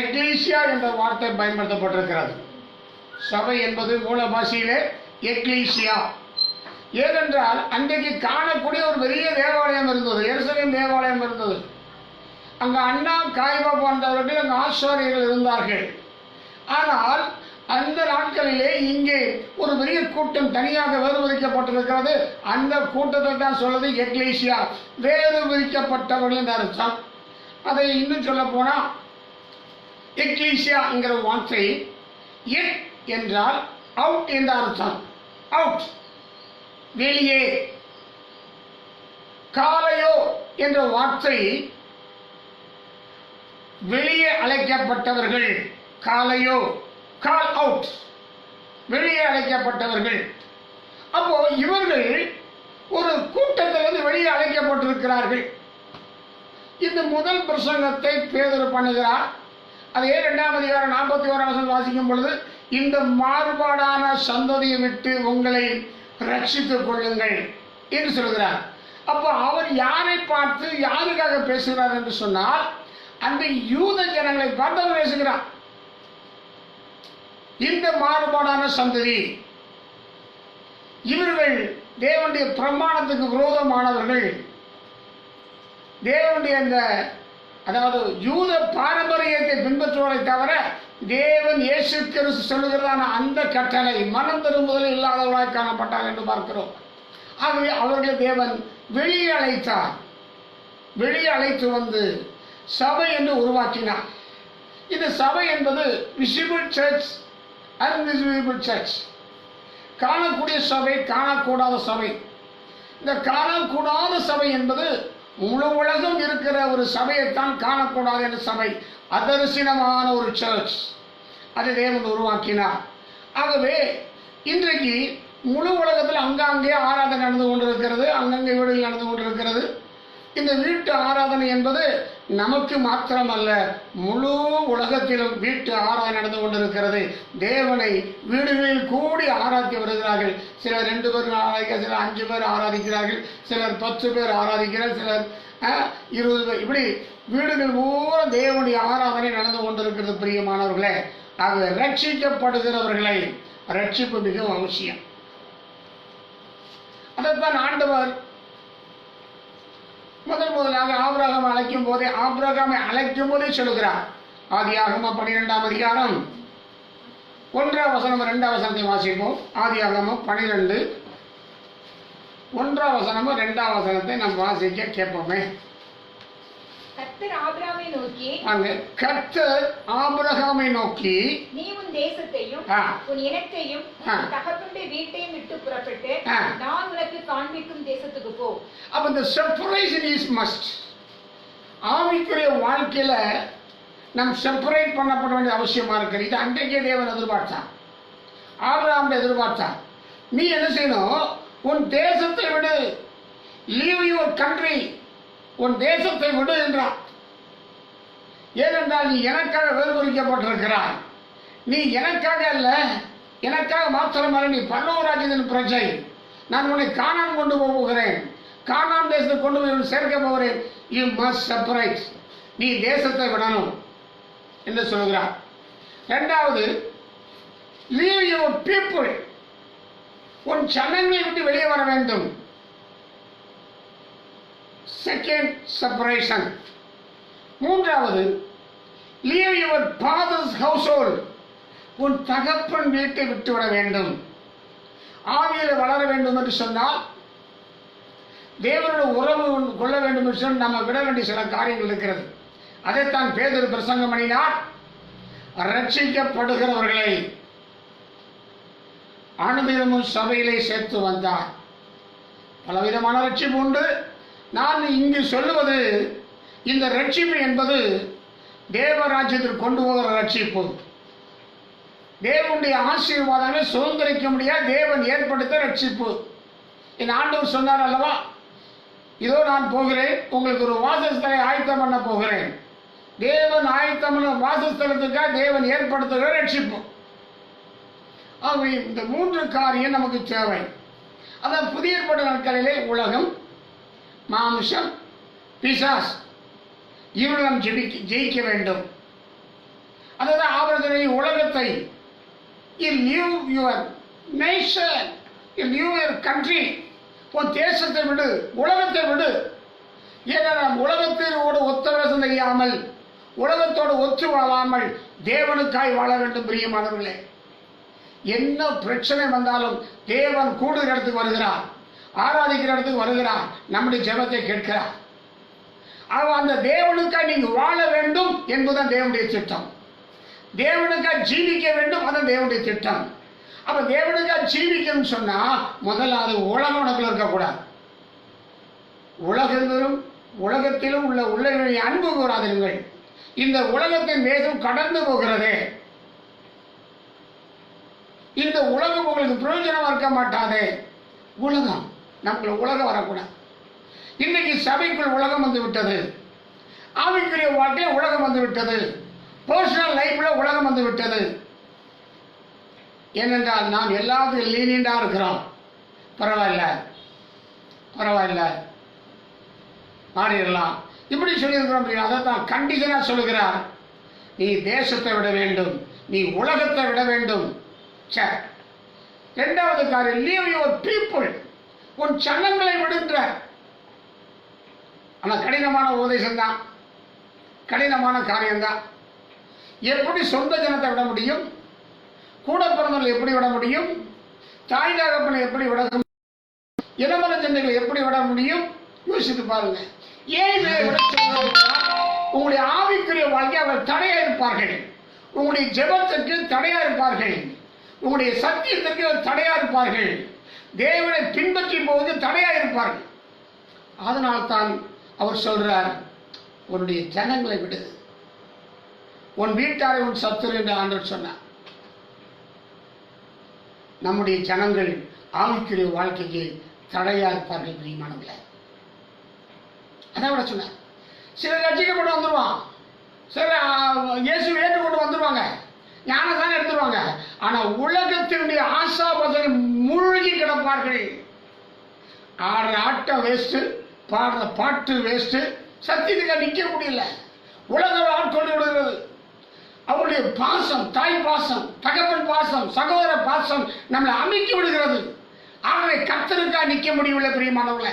எக்லீசியா என்ற வார்த்தை பயன்படுத்தப்பட்டிருக்கிறது. சபை என்பது மூல பாஷையிலே எக்லீசியா. ஏனென்றால் அன்றைக்கு காணக்கூடிய ஒரு பெரிய தேவாலயம் இருந்தது, எருசலேம் தேவாலயம் இருந்தது. அங்கு அண்ணா காய்பா போன்றவர்கள் அங்கு ஆசாரியர்கள் இருந்தார்கள். ஆனால் அந்த நாட்களிலே இங்கே ஒரு பெரிய கூட்டம் தனியாக வேறு விதிக்கப்பட்டிருக்கிறது. அந்த கூட்டத்தை தான் சொல்வது எக்லீசியா, வேறு விதிக்கப்பட்டவர்கள் என்று அர்த்தம். அதை இன்னும் சொல்ல போனா எக்லீசியா என்கிற வார்த்தை எக் என்றால் அவுட் என்ற அர்த்தம். அவுட், வெளியே. காலையோ என்ற வார்த்தை வெளியே அழைக்கப்பட்டவர்கள். காலையோ, கால் அவுட், வெளியே அழைக்கப்பட்டவர்கள். அப்போ இவர்கள் ஒரு கூட்டத்திலிருந்து வெளியே அழைக்கப்பட்டிருக்கிறார்கள். இந்த முதல் பிரசங்கத்தை பேதுரு பண்ணுகிறார். அதே 2ஆம் அதிகாரம் 41 வாசிக்கும் பொழுது, இந்த மாறுபாடான சந்ததியை விட்டு உங்களை ரட்சித்துக் கொள்ளுங்கள் என்று சொல்கிறார். அப்போ அவர் யாரை பார்த்து யாருக்காக பேசுகிறார் என்று சொன்னால், அந்த யூத ஜனங்களை பார்த்து அவர் பேசுகிறார். இந்த மாறுபாடான சந்ததி, இவர்கள் தேவனுடைய பிரமாணத்துக்கு விரோதமானவர்கள். தேவனுடைய அந்த அதாவது யூத பாரம்பரியத்தை பின்பற்றுவதை தவிர தேவன் இயேசு கிறிஸ்து சொல்லுகிறதான அந்த கட்டளை மனம் திரும்புதல் இல்லாதவர்களாய் காணப்பட்டார் என்று பார்க்கிறோம். ஆகவே அவர்களை தேவன் வெளியே அழைத்தார். வெளியே அழைத்து வந்து சபை என்று உருவாக்கினார். இந்த சபை என்பது விசிபிள் சர்ச், அன்விசிபிள் சர்ச். காணக்கூடிய சபை, காணக்கூடாத சபை. இந்த காணக்கூடாத சபை என்பது முழு உலகம் இருக்கிற ஒரு சபையைத்தான் காணக்கூடாது என்ற சபை, அதரிசனமான ஒரு சர்ச். அதை தேவன் உருவாக்கினார். ஆகவே இன்றைக்கு முழு உலகத்தில் அங்கங்கே ஆராதனை நடந்து கொண்டிருக்கிறது, அங்கங்கே வீடுகள் நடந்து கொண்டிருக்கிறது. இந்த வீட்டு ஆராதனை என்பது நமக்கு மாத்திரமல்ல, முழு உலகத்திலும் வீட்டு ஆராதனை நடந்து கொண்டிருக்கிறது. தேவனை வீடுகளில் கூடி ஆராதிக்க வருகிறார்கள். சிலர் 2 பேர் ஆராதிக்கிறார்கள், சிலர் 5 பேர் ஆராதிக்கிறார்கள், சிலர் 10 பேர் ஆராதிக்கிறார்கள், சிலர் 20 பேர். இப்படி வீடுகள் பூரா தேவனுடைய ஆராதனை நடந்து கொண்டிருக்கிறது. பிரியமானவர்களே, ஆகவே ரட்சிக்கப்படுகிறவர்களை ரட்சிப்பு மிகவும் அவசியம். அதைத்தான் ஆண்டவர் முதலாக ஆபிரகாமை அழைக்கும் போதே சொல்லுகிறார். ஆதியாகமம் 12ஆம் அதிகாரம் 1ஆம் வசனம் 2ஆம் வசனத்தை வாசிப்போம். ஆதியாகமம் 12 1ஆம் வசனம் 2ஆம் வசனத்தை நாம் வாசிக்க கேட்போமே. கர்த்தர் ஆபிரகாமை நோக்கி நீ உன் தேசத்தையும் உன் இனத்தையும் உன் தகப்பனுடைய வீட்டையும் விட்டு புறப்பட்டு நான் உனக்கு காண்பிக்கும் தேசத்துக்கு போ. அப்ப இந்த செப்பரேஷன் இஸ் மஸ்ட். ஆவிக்குரிய வாழ்க்கையில நாம் செப்பரேட் பண்ணப்பட வேண்டிய அவசியமா இருக்கு. இது அன்றைக்கே தேவன் எதிர்பார்த்தார், ஆபிரகாம் எதிர்பார்த்தார். நீ என்ன செய்யணும்? உன் தேசத்தை விடு, லீவ் யுவர் கண்ட்ரி, உன் தேசத்தை விடு என்றார். ஏனென்றால் நீ எனக்காக வேறுபடுத்தப்பட்டிருக்கிறாய். நீ எனக்காக அல்ல, எனக்காக மாத்திரமல்ல, நீ பரலோகராஜ்யத்தின் பிரஜை. நான் உன்னை கானான் கொண்டு போகிறேன், கானான் தேசத்தை கொண்டு போய் சேர்க்க போகிறேன். யூ மஸ்ட் செப்பரேட், நீ தேசத்தை விடணும் என்று சொல்கிறார். இரண்டாவது, லீவ் யுவர் பீப்புள், உன் ஜனங்களை விட்டு வெளியே வர வேண்டும். Second separation. மூன்றாவது, லீவ் யுவர் ஃபாதர்ஸ் ஹவுஸ்ஹோல்ட், உன் தகப்பன் வீட்டை விட்டுவிட வேண்டும். ஆவியில் வளர வேண்டும் என்று சொன்னால், தேவனோட உறவு கொள்ள வேண்டும் என்று சொன்னால் நம்ம விட வேண்டிய சில காரியங்கள் இருக்கிறது. அதைத்தான் பேதுரு பிரசங்கம் பண்ணினார். ரட்சிக்கப்படுகிறவர்களை அனுதினமும் சபையிலே சேர்த்து வந்தார். பலவிதமான ரட்சிப்பு உண்டு. நான் இங்கு சொல்லுவது, இந்த ரட்சிப்பு என்பது தேவராஜ்யத்திற்கு கொண்டு போகிற ரட்சிப்பு. தேவனுடைய ஆசீர்வாதங்களை சுதந்திரிக்க முடியாது, தேவன் ஏற்படுத்த ரட்சிப்பு. என் ஆண்டவர் சொன்னார் அல்லவா, இதோ நான் போகிறேன், உங்களுக்கு ஒரு வாசஸ்தலை ஆயத்தம் பண்ண போகிறேன். தேவன் ஆயத்தம் பண்ண வாசஸ்தலத்துக்காக தேவன் ஏற்படுத்துகிற ரட்சிப்பு. ஆகவே இந்த 3 காரியம் நமக்கு தேவை. அதான் புதிய ஏற்பாடு நாட்களிலே உலகம், மாம்சம், பிசாஸ், இவர்களும் ஜெயிக்க வேண்டும். அதுதான் ஆபரதனை உலகத்தை, you live your nation, you live your country, உன் தேசத்தை விடு, உலகத்தை விடு. ஏன்னா நாம் உலகத்தோடு ஒத்த வேஷம் செய்யாமல், உலகத்தோடு ஒத்து வாழாமல் தேவனுக்காய் வாழ வேண்டும். பிரியமானவர்களே, என்ன பிரச்சனை வந்தாலும் தேவன் கூடுகிற இடத்துக்கு வருகிறார், ஆராதிக்கிற இடத்துக்கு வருகிறார், நம்முடைய ஜெபத்தை கேட்கிறார். அந்த தேவனுக்காக நீங்க வாழ வேண்டும் என்பதுதான் தேவனுடைய திட்டம். தேவனுக்காக ஜீவிக்க வேண்டும், அதான் தேவனுடைய திட்டம். அப்ப தேவனுக்காக ஜீவிக்கணும்னு சொன்னா முதலாவது உலகம் உனக்குள்ள இருக்கக்கூடாது. உலகத்திலும் உள்ள உள்ளவர்களை அன்பு கூறாதீர்கள். இந்த உலகத்தின் வேகம் கடந்து போகிறதே, இந்த உலகம் உங்களுக்கு பிரயோஜனமா இருக்க மாட்டாதே. உலகம் நமக்கு உலகம் வரக்கூடாது. இன்னைக்கு சபைக்குள் உலகம் வந்து விட்டது, ஆவிக்குரிய வாழ்க்கையில் உலகம் வந்து விட்டது, பர்சனல் லைஃப்ல உலகம் வந்து விட்டது. ஏனென்றால் நாம் எல்லாத்துக்கும் லீனியண்டா இருக்கிறோம். பரவாயில்ல, மாறிடலாம். இப்படி சொல்லியிருக்கிறோம். அதை தான் கண்டிஷனா சொல்லுகிறார். நீ தேசத்தை விட வேண்டும், நீ உலகத்தை விட வேண்டும். சரி, இரண்டாவது காரியம், லீவ் யுவர் பீப்புள், உன் சனங்களை விடுன்ற. ஆனா கடினமான உபதேசம் தான், கடினமான காரியம்தான். எப்படி சொந்த ஜனத்தை விட முடியும்? கூட பிறந்தவர்கள் எப்படி விட முடியும்? தாய் தகப்பனை எப்படி விட முடியும்? இளமர ஜனங்களை எப்படி விட முடியும்? யோசித்து பாருங்க. ஏன் இதை விட சொல்றாங்கன்னா, உங்களுடைய ஆவிக்குரிய வாழ்க்கை அவர்கள் தடையா இருப்பார்கள், உங்களுடைய ஜெபத்திற்கு தடையா இருப்பார்கள், உங்களுடைய சத்தியத்திற்கு தடையா இருப்பார்கள், தேவனை பின்பற்றி போவது தடையா இருப்பார்கள். அதனால்தான் அவர் சொல்றார், உன்னுடைய ஜனங்களை விடு, உன் வீட்டாரை உன் சத்துரு என்று ஆண்டவர் சொன்னார். நம்முடைய ஜனங்கள் ஆவிக்குரிய வாழ்க்கைக்கு தடையா இருப்பார்கள் பிரியமானவர்களே. அதான் விட சொன்னார். சிலர் ரட்சிக்கப்பட்டு வந்துடுவான், சிலர் இயேசு ஏற்றுக்கொண்டு வந்துடுவாங்க, ஞானத்தானே எடுத்துருவாங்க. ஆனா உலகத்தினுடைய ஆசாபாசங்கள் மூழ்கி கிடப்பார்கள். ஆடுற ஆட்டம் வேஸ்ட், பாடுற பாட்டு வேஸ்ட், சத்தியத்துக்கு நிற்க முடியல. உலகம் ஆட்கொண்டு விடுகிறது. அவருடைய பாசம், தாய் பாசம், தகப்பன் பாசம், சகோதர பாசம் நம்மளை அமைக்கி விடுகிறது. ஆகவே கர்த்தருக்கா நிற்க முடியவில்லை பிரியமானவர்களே.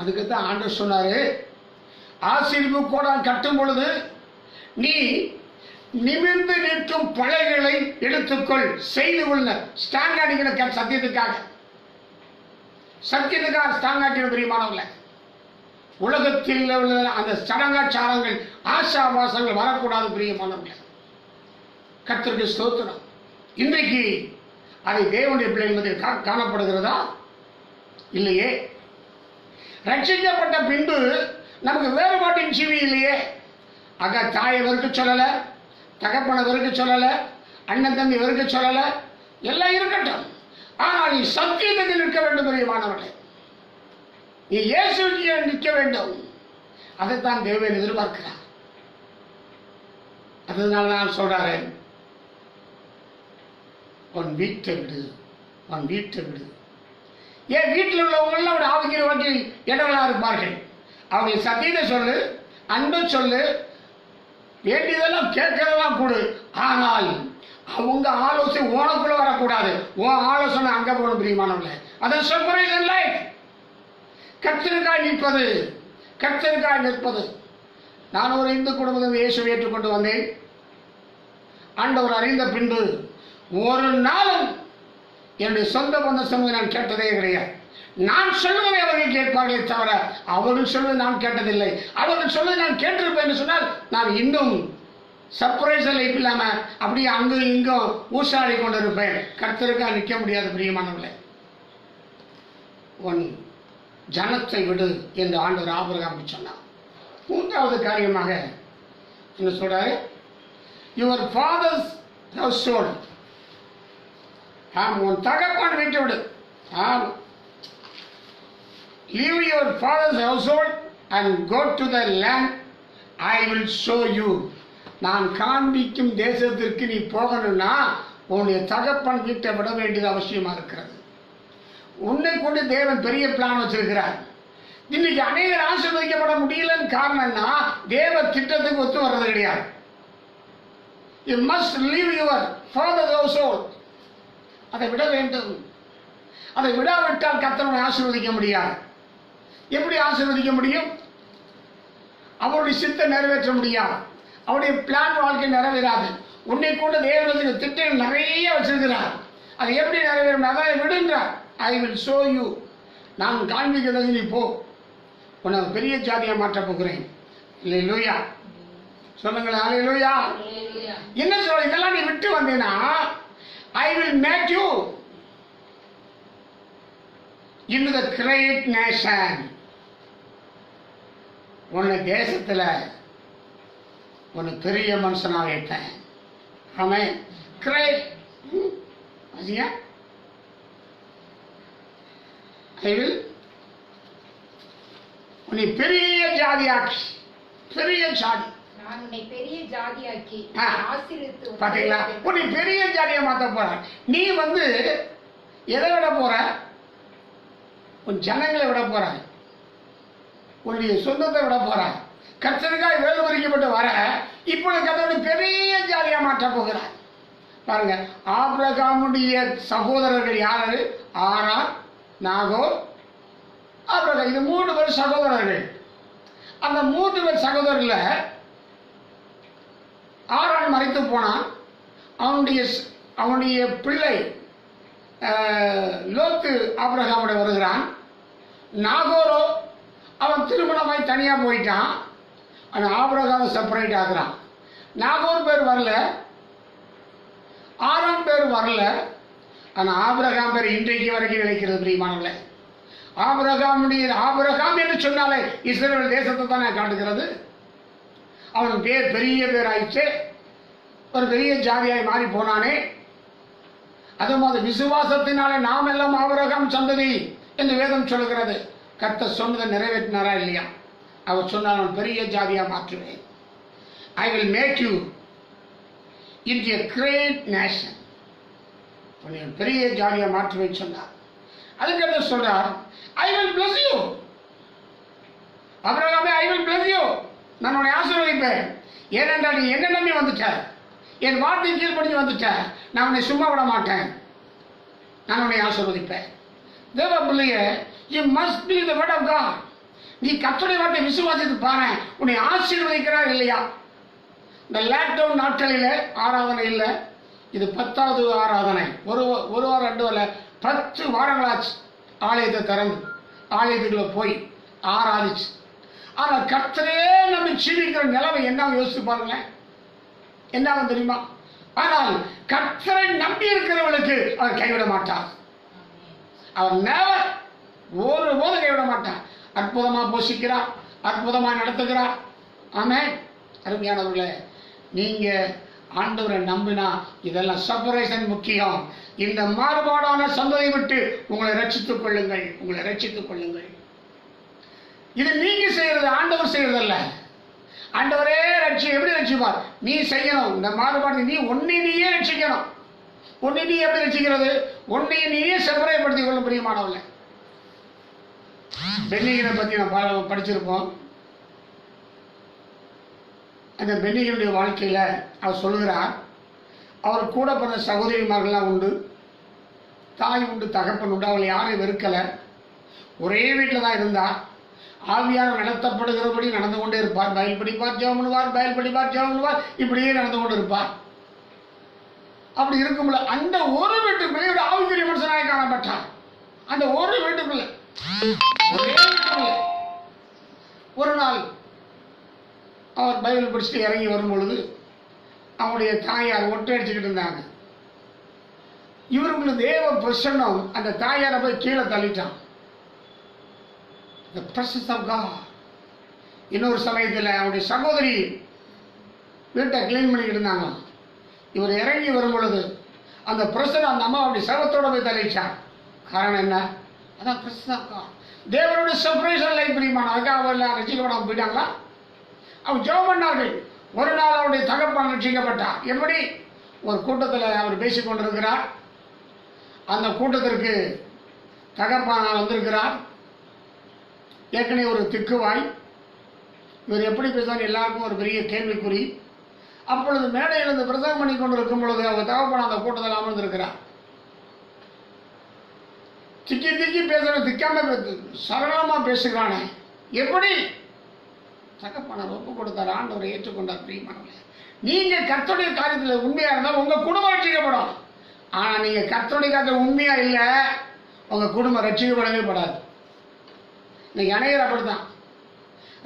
அதுக்கு தான் ஆண்டவர் சொன்னாரு, ஆசீர்வு கோடான் கட்டும் பொழுது நீ நிமிர்ந்து நிற்கும் பழைகளை எடுத்துக்கொள், செய்து கொள்ள. ஸ்டாண்ட் அடிக்கிற சத்தியத்துக்காக, சத்தியத்துக்காக ஸ்டாண்ட் அடிக்கிற பிரியமானவர்களே. உலகத்தில் உள்ள அந்த சடங்காச்சாரங்கள், ஆசாபாசங்கள் வரக்கூடாது பிரியமானவர்களே. கர்த்தருக்கு ஸ்தோத்திரம். இன்றைக்கு அதை தேவனுடைய பிள்ளைகள் மத்தியில் காணப்படுகிறதா? இல்லையே. ரட்சிக்கப்பட்ட பின்பு நமக்கு வேறுபாட்டின் சிவி இல்லையே. ஆக தாயை வெறுக்க சொல்லல, தகப்பனை வெறுக்க சொல்லல, அண்ணன் தம்பி வெறுக்க சொல்லல, எல்லாம் இருக்கட்டும். ஆனால் நீ சத்தியத்துக்கு நிற்க வேண்டும் பிரியமானவர்களே. நீ இயேசுவுக்கு நிற்க வேண்டும். அதைத்தான் தேவன் எதிர்பார்க்கிறார். அதனால நான் சொல்றாரு, உன் வீட்டை விடு, உன் வீட்டை விடு. ஏன் வீட்டில் உள்ளவங்கெல்லாம் ஒரு ஆவிக்கிற வகையில் இடங்களா இருப்பார்கள். அவங்களுக்கு சத்தியத்தை சொல்லு, அன்பு சொல்லு, வேண்டியதெல்லாம் கேட்கறதெல்லாம் கொடு. ஆனால் அவங்க ஆலோசனை உனக்குள்ள வரக்கூடாது. உன் ஆலோசனை அங்க போகணும் பிரியமானவர்களே. அதான் செப்பரேஷன் லைஃப். கர்த்தருக்காய் நிற்பது, கர்த்தருக்காய் நிற்பது. நான் ஒரு இந்து குடும்பத்தை இயேசுவை ஏற்றுக்கொண்டு வந்தேன். ஆண்டவர் அறிந்த பின்பு ஒரு நாளும் என்னுடைய சொந்த பந்த சமூகம் நான் கேட்டதே கிடையாது. நான் சொல்வதை அவர்கள் கேட்பார்களே தவிர அவர்கள் சொல்வதை நான் கேட்டதில்லை. அவர்கள் சொல்வதை நான் கேட்டிருப்பேன் என்று சொன்னால் நான் இன்னும் சர்ப்ரைஸ் லைஃப் இல்லாம அப்படியே அங்கும் இங்கும் ஊசாடி கொண்டிருப்பேன். கர்த்தருக்காக நிற்க முடியாது பிரியமானவர்களே. உன் ஜனத்தை விடு என்று ஆண்டவர் ஆபிரகாம் சொன்னார். மூன்றாவது காரியமாக என்ன சொல்றாரு? Your father's household. உன் தகப்பன் வீட்டை விடு. Leave your father's household and go to the land I will show you. நான் காண்பிக்கும் தேசத்திற்கு நீ போகணும்னா உன்னுடைய தகப்பன் வீட்டை விட வேண்டியது அவசியமா இருக்கிறது. உன்னை கொண்டு தேவன் பெரிய பிளான் வச்சிருக்கிறார். இன்னைக்கு அநேகர் ஆசீர்வதிக்கப்பட முடியலன்னு காரணம்னா தேவ திட்டத்துக்கு ஒத்து வர்றது கிடையாது. You must leave your father's household. அதை விட வேண்டும். அதை விடாவிட்டால் கர்த்தரை ஆசீர்வதிக்க முடியாது. எப்படி ஆசீர்வதிக்க முடியும்? அவருடைய சித்தை நிறைவேற்ற முடியாது. அவருடைய பிளான் வாழ்க்கை நிறைவேறாது. உன்னை கொண்டு தேவனுடைய திட்டங்கள் நிறைய வச்சிருக்கிறார். அதை எப்படி நிறைவேறும்? அதை விடுன்றார். I will show you. நான் காண்பிக்கிறது நீ போ. உன்னை பெரிய ஜாதியா மாற்ற போகிறேன். அல்லேலூயா சொல்லுங்களேன். அல்லேலூயா. என்ன சொல்ற? இதெல்லாம் நீ விட்டு வந்தேன்னா I will make you into the great nation. உன்னை தேசத்துல உன்னை பெரிய மனுஷனாக வைப்பேன். ஆமென். கிரேட். I will உன்னை பெரிய ஜாதியாக்கி, பெரிய ஜாதி. பாத்தீங்களா? உன்னை பெரிய ஜாதியா மாத்த போற. நீ எதை விட போற? உன் ஜனங்களை விட போற. உன்னுடைய சொந்தத்தை விட போற. கர்த்தருக்காய் வேறு பறிக்கப்பட்டு வர இப்பொழுது கர்த்தருடைய பெரிய ஜாதியா மாற்ற போகிறார். பாருங்க, ஆபிரகாமுடைய சகோதரர்கள் யாரு? ஆரான், நாகோர், ஆபிரகாம். இது 3 பேர் சகோதரர்கள். அந்த 3 பேர் சகோதரர்ல ஆரான் மறைத்து போனான். அவனுடைய பிள்ளை லோத்து ஆபிரகாமுடைய வருகிறான். நாகோரோ அவன் திருமணமாய் தனியா போயிட்டான். ஆனால் ஆபிரகாம் செப்பரேட் ஆகுறான். நாகோர் பேர் வரல, ஆறாம் பேர் வரல. ஆனால் ஆபிரகாம் பேர் இன்றைக்கு வரைக்கும் நிலைக்கிறது பிரியமானவர்களே. ஆபிரகாம் என்று சொன்னாலே இஸ்ரவேல் தேசத்தை தானே காட்டுகிறது. அவன் பேர் பெரிய பேர் ஆயிடுச்சு, ஒரு பெரிய ஜாதியாய் மாறி போனானே. அது மாதிரி விசுவாசத்தினாலே நாம் எல்லாம் ஆபிரகாம் சந்ததி என்று வேதம் சொல்கிறது. கர்த்தர் சொன்னதை நிறைவேற்றினாரா இல்லையா? அவர் சொன்னார், நான் பெரிய ஜாதியா மாற்றுவேன். I will make you into a great nation. பெரிய ஜாதியா மாற்றுவேன் சொன்னார். அதுக்கு சொல்றார், ஐ வில் bless you. ஆபிரகாமே, ஐ வில் bless you. நான் உன்னை ஆசீர்வதிப்பேன். ஏனென்றால் நீ என்ன நம்பி வந்துட்ட, என் வார்த்தை கீழ்படிஞ்சு வந்துட்ட. நான் உன்னை சும்மா விட மாட்டேன், நான் உன்னை ஆசீர்வதிப்பேன். தேவ பிள்ளையே, you must believe the word of God. நீ கர்த்தருடைய வார்த்தை விசுவாசித்து பாரு, உன்னை ஆசீர்வதிக்கிறார் இல்லையா? இந்த லாக்டவுன் நாட்களில் ஆராதனை இல்லை. இது 10வது ஆராதனை. ஒரு வாரம் 2 வாரம் 10 வாரங்களாச்சு ஆலயத்தை திறந்து ஆலயத்துக்குள்ள போய் ஆராதிச்சு. ஆனால் கர்த்தரே நம்ம ஜீவிக்கிற நிலைமை என்ன யோசிச்சு பாருங்களேன். என்ன தெரியுமா? ஆனால் கர்த்தரை நம்பி இருக்கிறவர்களுக்கு அவர் கைவிட மாட்டார். அவர் நேவர் ஒருபோதும் கைவிட மாட்டார். அற்புதமா போஷிக்கிறார், அற்புதமா நடத்துகிறார். ஆமென். அருமையானவர்களே, நீங்க ஆண்டவரை நம்பினா இதெல்லாம் செப்பரேஷன் முக்கியம். இந்த மாறுபாடான சந்ததியை விட்டு உங்களை ரட்சித்துக் கொள்ளுங்கள், உங்களை ரட்சித்துக் கொள்ளுங்கள். இது நீங்க செய்யறது, ஆண்டவர் செய்யறதல்ல. ஆண்டவரே ரட்சி எப்படி ரட்சிப்பார்? நீ செய்யணும். இந்த மாறுபாடு நீ ஒன்னை நீயே ரட்சிக்கணும். ஒன்னை நீ எப்படி ரட்சிக்கிறது? ஒன்னை நீயே செப்பரேட்படுத்திக் கொள்ள பிரியமானவர்களே. பென்னிகனை பற்றி நம்ம படிச்சிருப்போம். அந்த பென்னிகனுடைய வாழ்க்கையில் அவர் சொல்லுகிறார், அவர் கூட பிறந்த சகோதரிமார்கள்லாம் உண்டு, தாய் உண்டு, தகப்பன் உண்டு. அவளை யாரையும் வெறுக்கலை. ஒரே வீட்டில் தான் இருந்தார். ஆவியார் நடத்தப்படுகிறபடி நடந்து கொண்டே இருப்பார். பயில் படிப்பார், ஜெபம் பண்ணுவார், பயில் படிப்பார், ஜெபம் பண்ணுவார். இப்படியே நடந்து கொண்டு இருப்பார். அப்படி இருக்கும்ல, அந்த ஒரு வீட்டுக்குள்ளே ஒரு ஆவிக்குரிய மனுஷனாக காணப்பட்டார். அந்த ஒரு வீட்டுக்குள்ள ஒரு நாள் அவர் பைபிள் படிச்சுட்டு இறங்கி வரும் பொழுது அவனுடைய தாயார் ஒட்டை அடிச்சுக்கிட்டு இருந்தாங்க. இவருக்குள்ள தேவ பிரசன்னம் அந்த தாயாரை போய் கீழே தள்ளிட்டான். The presence of God. இன்னொரு சமயத்தில் அவருடைய சகோதரி வீட்டை கிளீன் பண்ணிக்கிட்டு இருந்தாங்க. இவர் இறங்கி வரும் பொழுது அந்த பிரசன்னம் அந்த அம்மா அவருடைய சகத்தோட போய் தள்ளிச்சான். காரணம் என்ன? அதான் presence of God. தேவனுடைய செப்பரேஷன் லைஃப் பிரியமான. அதுக்காக அவர்கள் ரசிக்கப்படாமல் போயிட்டாங்களா? அவர் ஜெபம் பண்ணார்கள். ஒரு நாள் அவருடைய தகப்பன் ரசிக்கப்பட்டார். எப்படி? ஒரு கூட்டத்தில் அவர் பேசிக் கொண்டிருக்கிறார். அந்த கூட்டத்திற்கு தகப்பன் வந்திருக்கிறார். ஏற்கனவே ஒரு திக்குவாய். இவர் எப்படி பேசுவார் எல்லாருக்கும் ஒரு பெரிய கேள்விக்குறி. அப்பொழுது மேடையில் இந்த பிரசங்கம் பண்ணி கொண்டு இருக்கும் பொழுது அவர் தகப்பன் அந்த கூட்டத்தில் அமர்ந்திருக்கிறார். திக்கி திக்கி பேசுற, திக்காம சரளமா பேசுகிறானே எப்படி? தகப்பனார் ஒப்பு கொடுத்தார், ஆண்டவரை ஏற்றுக்கொண்டார். பிரியமானவர்களே, நீங்க கர்த்தருடைய காரியத்தில் உண்மையா இருந்தால் உங்க குடும்பம் ரட்சிக்கப்படும். ஆனா நீங்க கர்த்தருடைய காரியத்தில் உண்மையா இல்லை, உங்க குடும்பம் ரட்சிக்கப்படவே படாது. இன்னைக்கு அனைவரும் அப்படித்தான்.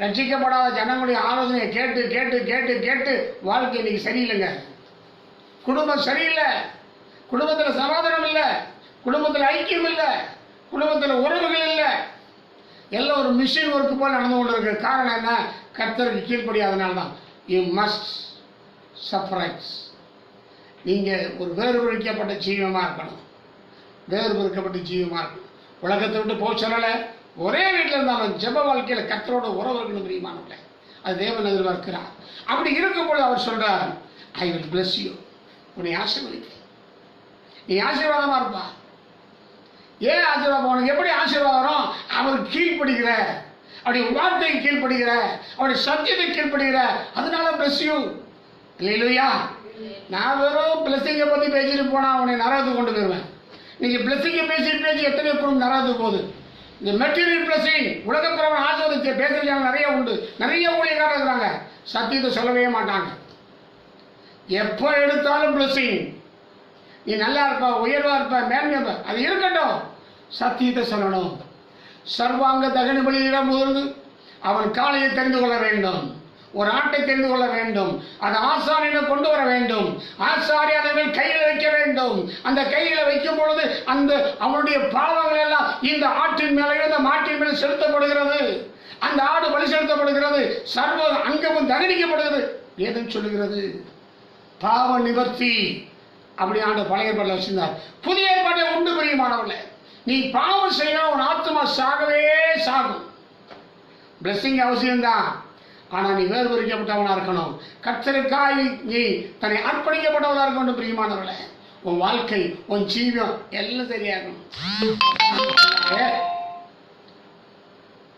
ரட்சிக்கப்படாத ஜனங்களுடைய ஆலோசனையை கேட்டு கேட்டு கேட்டு கேட்டு வாழ்க்கை இன்னைக்கு சரியில்லைங்க. குடும்பம் சரியில்லை, குடும்பத்தில் சமாதானம் இல்லை, குடும்பத்தில் ஐக்கியம் இல்லை, குடும்பத்தில் உறவுகள் இல்லை. எல்லாம் ஒரு மிஷின் ஒர்க்கு போல் நடந்து கொண்டு இருக்கு. காரணம் என்ன? கர்த்தருக்கு கீழ்ப்படியாதனால தான். You must surprise. நீங்கள் ஒரு வேறுபடுத்தப்பட்ட ஜீவமாக இருக்கணும், வேறுபடுத்தப்பட்ட ஜீவமாக இருக்கணும். உலகத்தை விட்டு போக சொல்லலை, ஒரே வீட்டில் இருந்தாலும் ஜெப வாழ்க்கையில் கர்த்தரோட உறவு இருக்கணும் பிரியமானவர்களே. அது தேவன் எதிர்பார்க்கிறார். அப்படி இருக்கும்போது அவர் சொல்றார், ஐ வில் bless you. உன்னை ஆசீர்வதிப்பேன், நீ ஆசீர்வாதமாக இருப்பா. ஏன் ஆசீர்வாதம்? உனக்கு எப்படி ஆசீர்வாதம்? அவர் கீழ்ப்படுகிற, அவருடைய வார்த்தையை கீழ்ப்படுகிற, அவருடைய சத்தியத்தை கீழ்ப்படுகிற, அதனால bless you. அல்லேலூயா. நான் வெறும் பிளஸிங்கை பற்றி பேசிட்டு போனால் அவனை நரகத்துக்கு கொண்டு போயிடுவேன். நீங்கள் பிளஸிங்கை பேசி எத்தனை குடும்பம் நரகத்துக்கு போகுது. இந்த மெட்டீரியல் பிளஸிங் உலகப்பிரவன் ஆசிரியத்தை பேசுறதுக்கு நிறைய உண்டு. நிறைய ஊழியக்காரர் இருக்கிறாங்க, சத்தியத்தை சொல்லவே மாட்டாங்க. எப்போ எடுத்தாலும் பிளஸிங், நீ நல்லா இருப்ப, உயர்வா இருப்ப, மேன்மை, அது இருக்கட்டும், சத்தியத்தை சொல்லணும். சர்வாங்க தகன பலியிடம் போது அவன் காளையை தெரிந்து கொள்ள வேண்டும், ஒரு ஆட்டை தெரிந்து கொள்ள வேண்டும், அதை ஆசாரியிடம் கொண்டு வர வேண்டும். ஆசாரி அதை கையில் வைக்க வேண்டும். அந்த கையில வைக்கும் பொழுது அந்த அவனுடைய பாவங்கள் எல்லாம் இந்த ஆட்டின் மேலே இந்த மாட்டின் மேலே செலுத்தப்படுகிறது. அந்த ஆடு பலி செலுத்தப்படுகிறது, சர்வ அங்கமும் தகனிக்கப்படுகிறது. ஏதுன்னு சொல்லுகிறது பாவ நிவர்த்தி. அப்படி ஆண்டு பழைய ஏற்பாட்டில் வச்சிருந்தார். புதிய ஏற்பாட்டை உண்டு பிரியமானவர்களே, நீ பாவம் செய்யணும், உன் ஆத்மா சாகவே சாகும். பிளஸிங் அவசியம்தான், ஆனா நீ வேறுபடுத்தப்பட்டவனா இருக்கணும். கர்த்தருக்காய் நீ தன்னை அர்ப்பணிக்கப்பட்டவனா இருக்க வேண்டும் பிரியமானவர்களே. உன் வாழ்க்கை, உன் ஜீவம் எல்லாம் சரியாகணும்.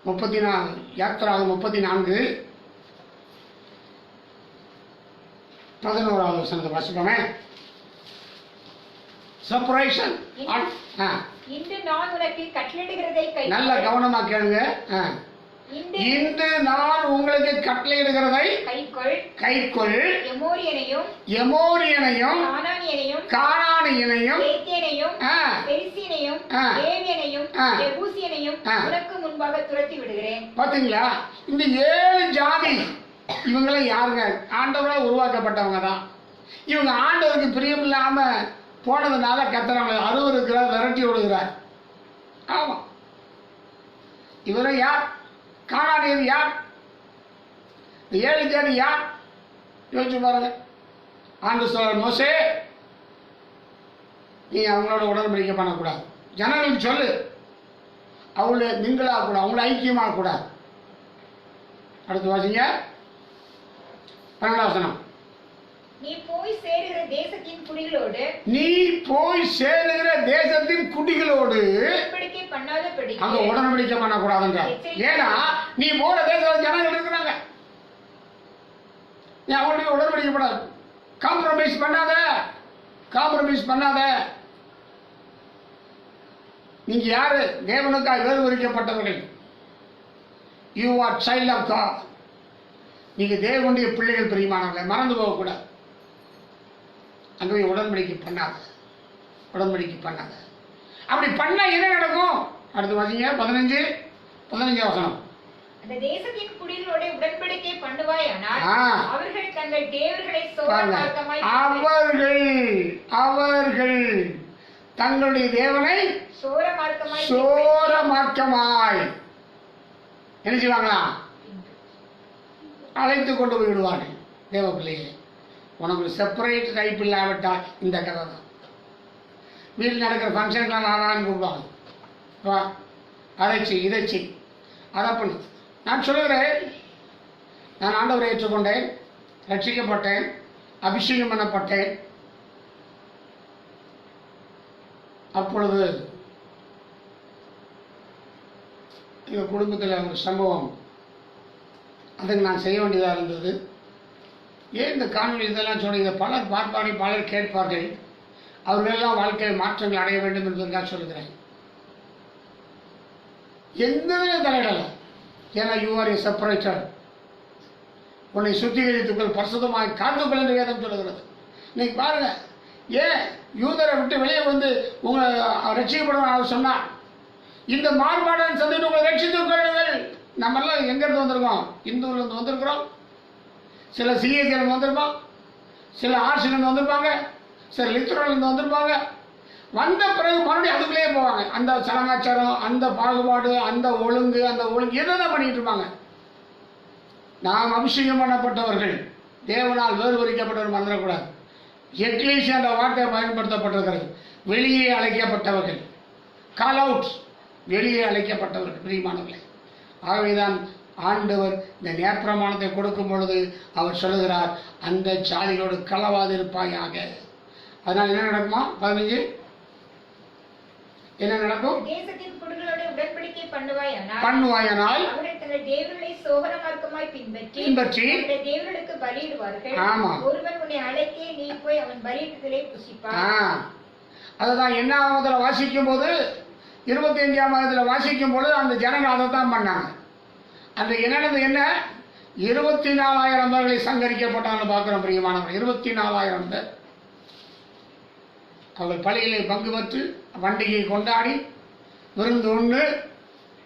34 யாத்திராகமம் 34:11 வசனத்தை வாசிப்போமே. செப்பரேஷன். இன்று நான் உனக்கு கட்டளையிடுகிறதை நல்ல கவனமா கேளுங்க. இன்று நான் உங்களுக்கு கட்டளையிடுகிறதை கைக்கொள். எமோரியனையும் கானானியனையும் உனக்கு முன்பாக துரத்தி விடுகிறேன். பாத்தீங்களா, இந்த 7 ஜாதி இவங்களை யாருங்க? ஆண்டவரால் உருவாக்கப்பட்டவங்க தான். இவங்க ஆண்டவருக்கு பிரியமில்லாம போனதுனால கர்த்தர் அருவருக்கிறார், விரட்டி விடுகிறார். ஆமா, இவரை யார்? கானானியர் யார்? 7 ஜாதி யார்? யோசிச்சு பாருங்க. ஆண்டு சொல்ற, மோசே நீ அவங்களோட உடன்படிக்கை பண்ணக்கூடாது. ஜனங்களுக்கு சொல்லு, அவங்கள நீங்களாக கூடாது, அவங்கள ஐக்கியமாக கூடாது. அடுத்து வாசிங்க 12 வசனம். நீ போய் சேருகிற தேசத்தின் குடிகளோடு அங்க உடன்படிக்கை பண்ணக்கூடாதுங்க. ஏன்னா நீ போற தேசத்துல ஜனங்கள் இருக்கிறாங்க, நீ அவங்களுடைய உடன்படிக்கை பண்ணாது. காம்ப்ரமைஸ் பண்ணாத. நீங்க யாரு? தேவனுக்காக வேறுபடுத்தப்பட்டவர்கள். You are child of God. நீங்க தேவனுடைய பிள்ளைகள் பிரியமானவர்களை மறந்து போகக்கூடாது. அங்கே போய் உடன்படிக்கை பண்ணாத. அப்படி பண்ணா என்ன நடக்கும்? அடுத்து வாசிங்க 15 வசனம். அந்த தேசத்தின் குடிகளோட உடன்படிக்கை பண்ணுவாயானால் அவர்கள் தங்கள் தேவர்களை அவர்கள் தங்களுடைய தேவனை சோர மார்க்கமாய் என்ன செய்வாங்களா? அழைத்து கொண்டு போய் விடுவார்கள். தேவ பிள்ளைகளை, உனக்கு செப்பரேட் டைப் இல்லாவிட்டால் இந்த கதை தான். வீட்டில் நடக்கிற ஃபங்க்ஷனுக்கெலாம் நானான்னு கூப்பிடுவாங்க. வா, அதை செய், இதை செய், அதை பண்ணு. நான் சொல்லுகிறேன், நான் ஆண்டவரை ஏற்றுக்கொண்டேன், ரட்சிக்கப்பட்டேன், அபிஷேகம் பண்ணப்பட்டேன். அப்பொழுது எங்கள் குடும்பத்தில் ஒரு சம்பவம், அதுக்கு நான் செய்ய வேண்டியதாக இருந்தது. ஏன் இந்த காணொலி இதெல்லாம் சொன்னீங்க? பலர் பார்ப்பார்கள், பலர் கேட்பார்கள். அவர்களெல்லாம் வாழ்க்கையில் மாற்றங்கள் அடைய வேண்டும் என்பதற்காக சொல்லுகிறேன். எந்த தலையிடல. ஏன்னா யூ ஆர் ஏ செப்பரேட்டர். உன்னை சுத்திகரித்துக்கள், பரிசுத்தமாக காத்துக்கள் என்று வேதம் சொல்லுகிறது. இன்னைக்கு பாருங்க, ஏன் யூதரை விட்டு வெளியே வந்து உங்களை ரட்சிக்கப்படும் அவர் சொன்னார். இந்த மாறுபாடான சந்தையில் உங்களை ரட்சித்துக் கொள்ளுங்கள். நம்மெல்லாம் எங்கேருந்து வந்திருக்கோம்? இந்துவிலிருந்து வந்திருக்கிறோம். சில சிஎஸ்சிலேருந்து வந்திருப்போம், சில ஆர்ட்ஸ்லேருந்து வந்திருப்பாங்க, சில லிட்ரலேருந்து வந்திருப்பாங்க. வந்த பிறகு மறுபடியும் அதுக்குள்ளேயே போவாங்க. அந்த சலனாச்சாரம், அந்த பாகுபாடு, அந்த ஒழுங்கு என்னதான் பண்ணிட்டு இருப்பாங்க. நாம் அபிஷேகம் பண்ணப்பட்டவர்கள், தேவனால் வேறுபடுத்தப்பட்டவர் மறந்துடக்கூடாது. எக்லீசியா என்ற வார்த்தை பயன்படுத்தப்பட்டிருக்கிறது. வெளியே அழைக்கப்பட்டவர்கள், கால் அவுட், வெளியே அழைக்கப்பட்டவர்கள் பிரியமானவர்களே. ஆகவேதான் ஆண்டவர் இந்த நியாயப்பிரமாணத்தை கொடுக்கும் பொழுது அவர் சொல்லுகிறார், அந்த ஜாதிகளோடு கலவாது இருப்பாயாக. அதனால் என்ன நடக்குமா? 15 என்ன நடக்கும்? தேசத்தின் குடிகளோட உடன்படிக்கை பண்ணுவாயானால் அவர்கள் தங்கள் தேவர்களை சோகர மார்க்கமாய் பின்பற்றி அவருடைய தேவர்களுக்கு பலியிடுவார்கள். ஒருவன் உன்னை அழைக்கே, நீ போய் அவன் பலியிட்டதிலே புசிப்பார். அதுதான் என்ன ஆவதில் வாசிக்கும் போது 25ஆம் வாசிக்கும் பொழுது அந்த ஜனங்கள் அதை தான் பண்ணாங்க. அந்த என்னது என்ன 24,000 பேர்களை சங்கரிக்கப்பட்டாங்க பார்க்கிறோம் பிரியமானவர்கள். 24,000 பேர் அவர்கள் பலிகளை பங்கு பெற்று பண்டிகை கொண்டாடி விருந்து உண்டு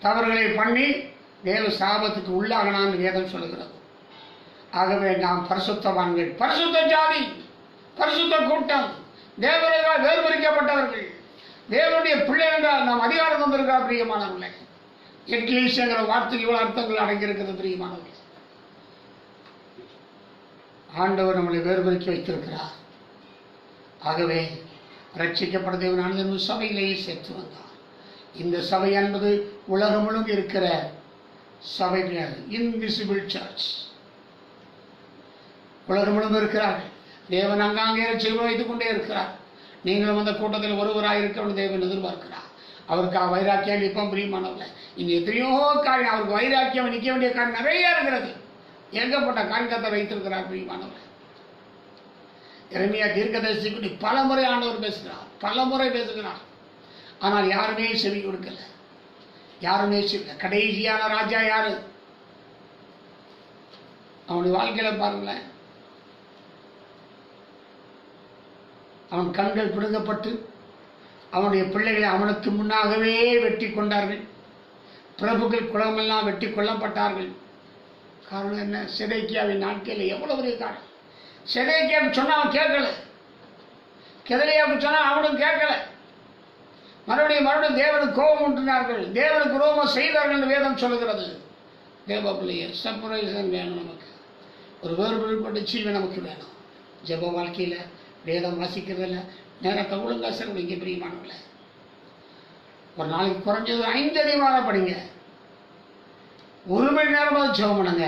தவறுகளை பண்ணி தேவ சாபத்துக்கு உள்ளாகனான்னு வேதம் சொல்லுகிறது. ஆகவே நாம் பரிசுத்தவான்கள், பரிசுத்த ஜாதி, பரிசுத்த கூட்டம், தேவர்களால் வேறுபடுத்தப்பட்டவர்கள், தேவனுடைய பிள்ளைகள் என்றால் நாம் அதிகாரம் தந்திருக்கிறார் பிரியமானவர்களே. எக்லீசியாங்கிற வார்த்தைக்கு இவ்வளவு அர்த்தங்கள் அடங்கியிருக்கிறது பிரியமானவர்களே. ஆண்டவர் நம்மளை வேறுபடுத்தி வைத்திருக்கிறார். ஆகவே ரட்சிக்கப்பட்ட தேவனானது சபையிலேயே சேர்த்து வந்தார். இந்த சபை என்பது உலகம் முழுவதும் இருக்கிற சபை, இன்விசிபிள் சர்ச். உலகம் முழுவதும் இருக்கிறார்கள். தேவன் அங்காங்கே செய்து வைத்துக் கொண்டே இருக்கிறார். நீங்களும் அந்த கூட்டத்தில் ஒருவராக இருக்க தேவன் எதிர்பார்க்கிறார். அவருக்கு வைராக்கியம் நிற்பம் பிரியமானவர்களே. இன்னும் எத்தனையோ காரியம் அவருக்கு வைராக்கியம் நிற்க வேண்டிய காரியம் நிறைய இருக்கிறது. ஏகப்பட்ட காரியத்தை வைத்திருக்கிறார் பிரியமானவர்களே. எரேமியா தீர்க்கதரிசி பல முறை ஆண்டவர் பேசுகிறார், பல முறை பேசுகிறார். ஆனால் யாருமே செவி கொடுக்கல, யாருமே கடைசியான ராஜா யாரு? அவனுடைய வாழ்க்கையில பாருங்களேன். அவன் கண்கள் பிடுங்கப்பட்டு அவனுடைய பிள்ளைகளை அவனுக்கு முன்னாகவே வெட்டி கொண்டார்கள். பிரபுக்கள் குலமெல்லாம் வெட்டி கொல்லப்பட்டார்கள். காரணம் என்ன? சிதைக்கியாவின் நாட்களில் எவ்வளவு பெரிய காரணம். சிதைக்கியாவுக்கு சொன்னா அவன் கேட்கல, கெதலியாவுக்கு சொன்னா அவனும் கேட்கல. மறுபடியும் தேவனுக்கு கோபம் உண்டினார்கள், தேவனுக்கு ரோமம் செய்தார்கள் வேதம் சொல்லுகிறது. தேவ பிள்ளைய செப்பரேஷன் வேணும். நமக்கு ஒரு வேறுபடுபட்ட ஜீவன் நமக்கு வேணும். ஜெப வாழ்க்கையில வேதம் வாசிக்கிறதில்ல, நேரத்தை ஒழுங்கா செலவழிங்க பிரியமானவர்களே. ஒரு நாளைக்கு குறைஞ்சது 5 அதிகமாக படிங்க. 1 மணி நேரமாவது ஜெபம் பண்ணுங்க.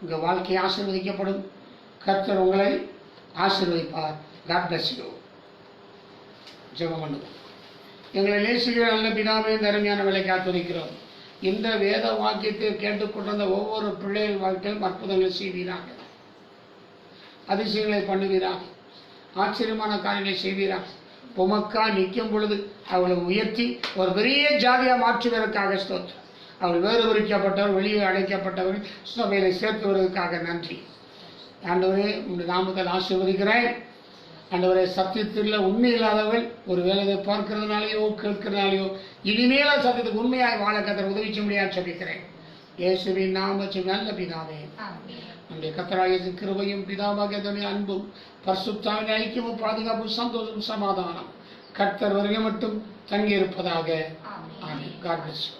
உங்க வாழ்க்கை ஆசீர்வதிக்கப்படும். கர்த்தர் உங்களை ஆசீர்வதிப்பார். God bless you. ஜெபம் பண்ணுவோம். எங்களை நேசிக்கிற நல்ல பிதாவே, அருமையான வேலை காத்துரைக்கிறோம். இந்த வேத வாக்கியத்தை கேட்டுக்கொண்டிருந்த ஒவ்வொரு பிள்ளைகள் வாழ்க்கையில் அற்புதங்களை செய்வீராக, அதிசயங்களை பண்ணுவீராக, ஆச்சரியமான காரியங்களை செய்வீராக. உமக்கா நிற்கும் பொழுது அவளை உயர்த்தி ஒரு பெரிய ஜாதியாக மாற்றுவதற்காக ஸ்தோத்திரம். அவள் வேறுபடுத்தப்பட்டவர், வெளியே அழைக்கப்பட்டவர்கள் சபையில சேர்த்து வருவதற்காக நன்றி. ஆண்டவரே, உங்களுடைய நாமத்தில் ஆசீர்வதிக்கிறேன். ஆண்டவரே, சத்தியத்தில் உண்மை இல்லாதவர்கள் ஒரு வேலையை பார்க்கிறதுனாலையோ கேட்கிறதுனாலையோ இனிமேல சத்தியத்துக்கு உண்மையாக வாழ கத்தர் உதவி செய்ய சொல்லிக்கிறேன். இயேசுவின் நாமத்தில் நல்ல பிதாவே, நம்முடைய கர்த்தராகிய கிருபையும் பிதாவாகிய அன்பும் பரிசுத்தாவின் ஐக்கியமும் பாதுகாப்பும் சந்தோஷம் சமாதானம் கர்த்தர் வருகை மட்டும் தங்கியிருப்பதாக. ஆமென். God bless you.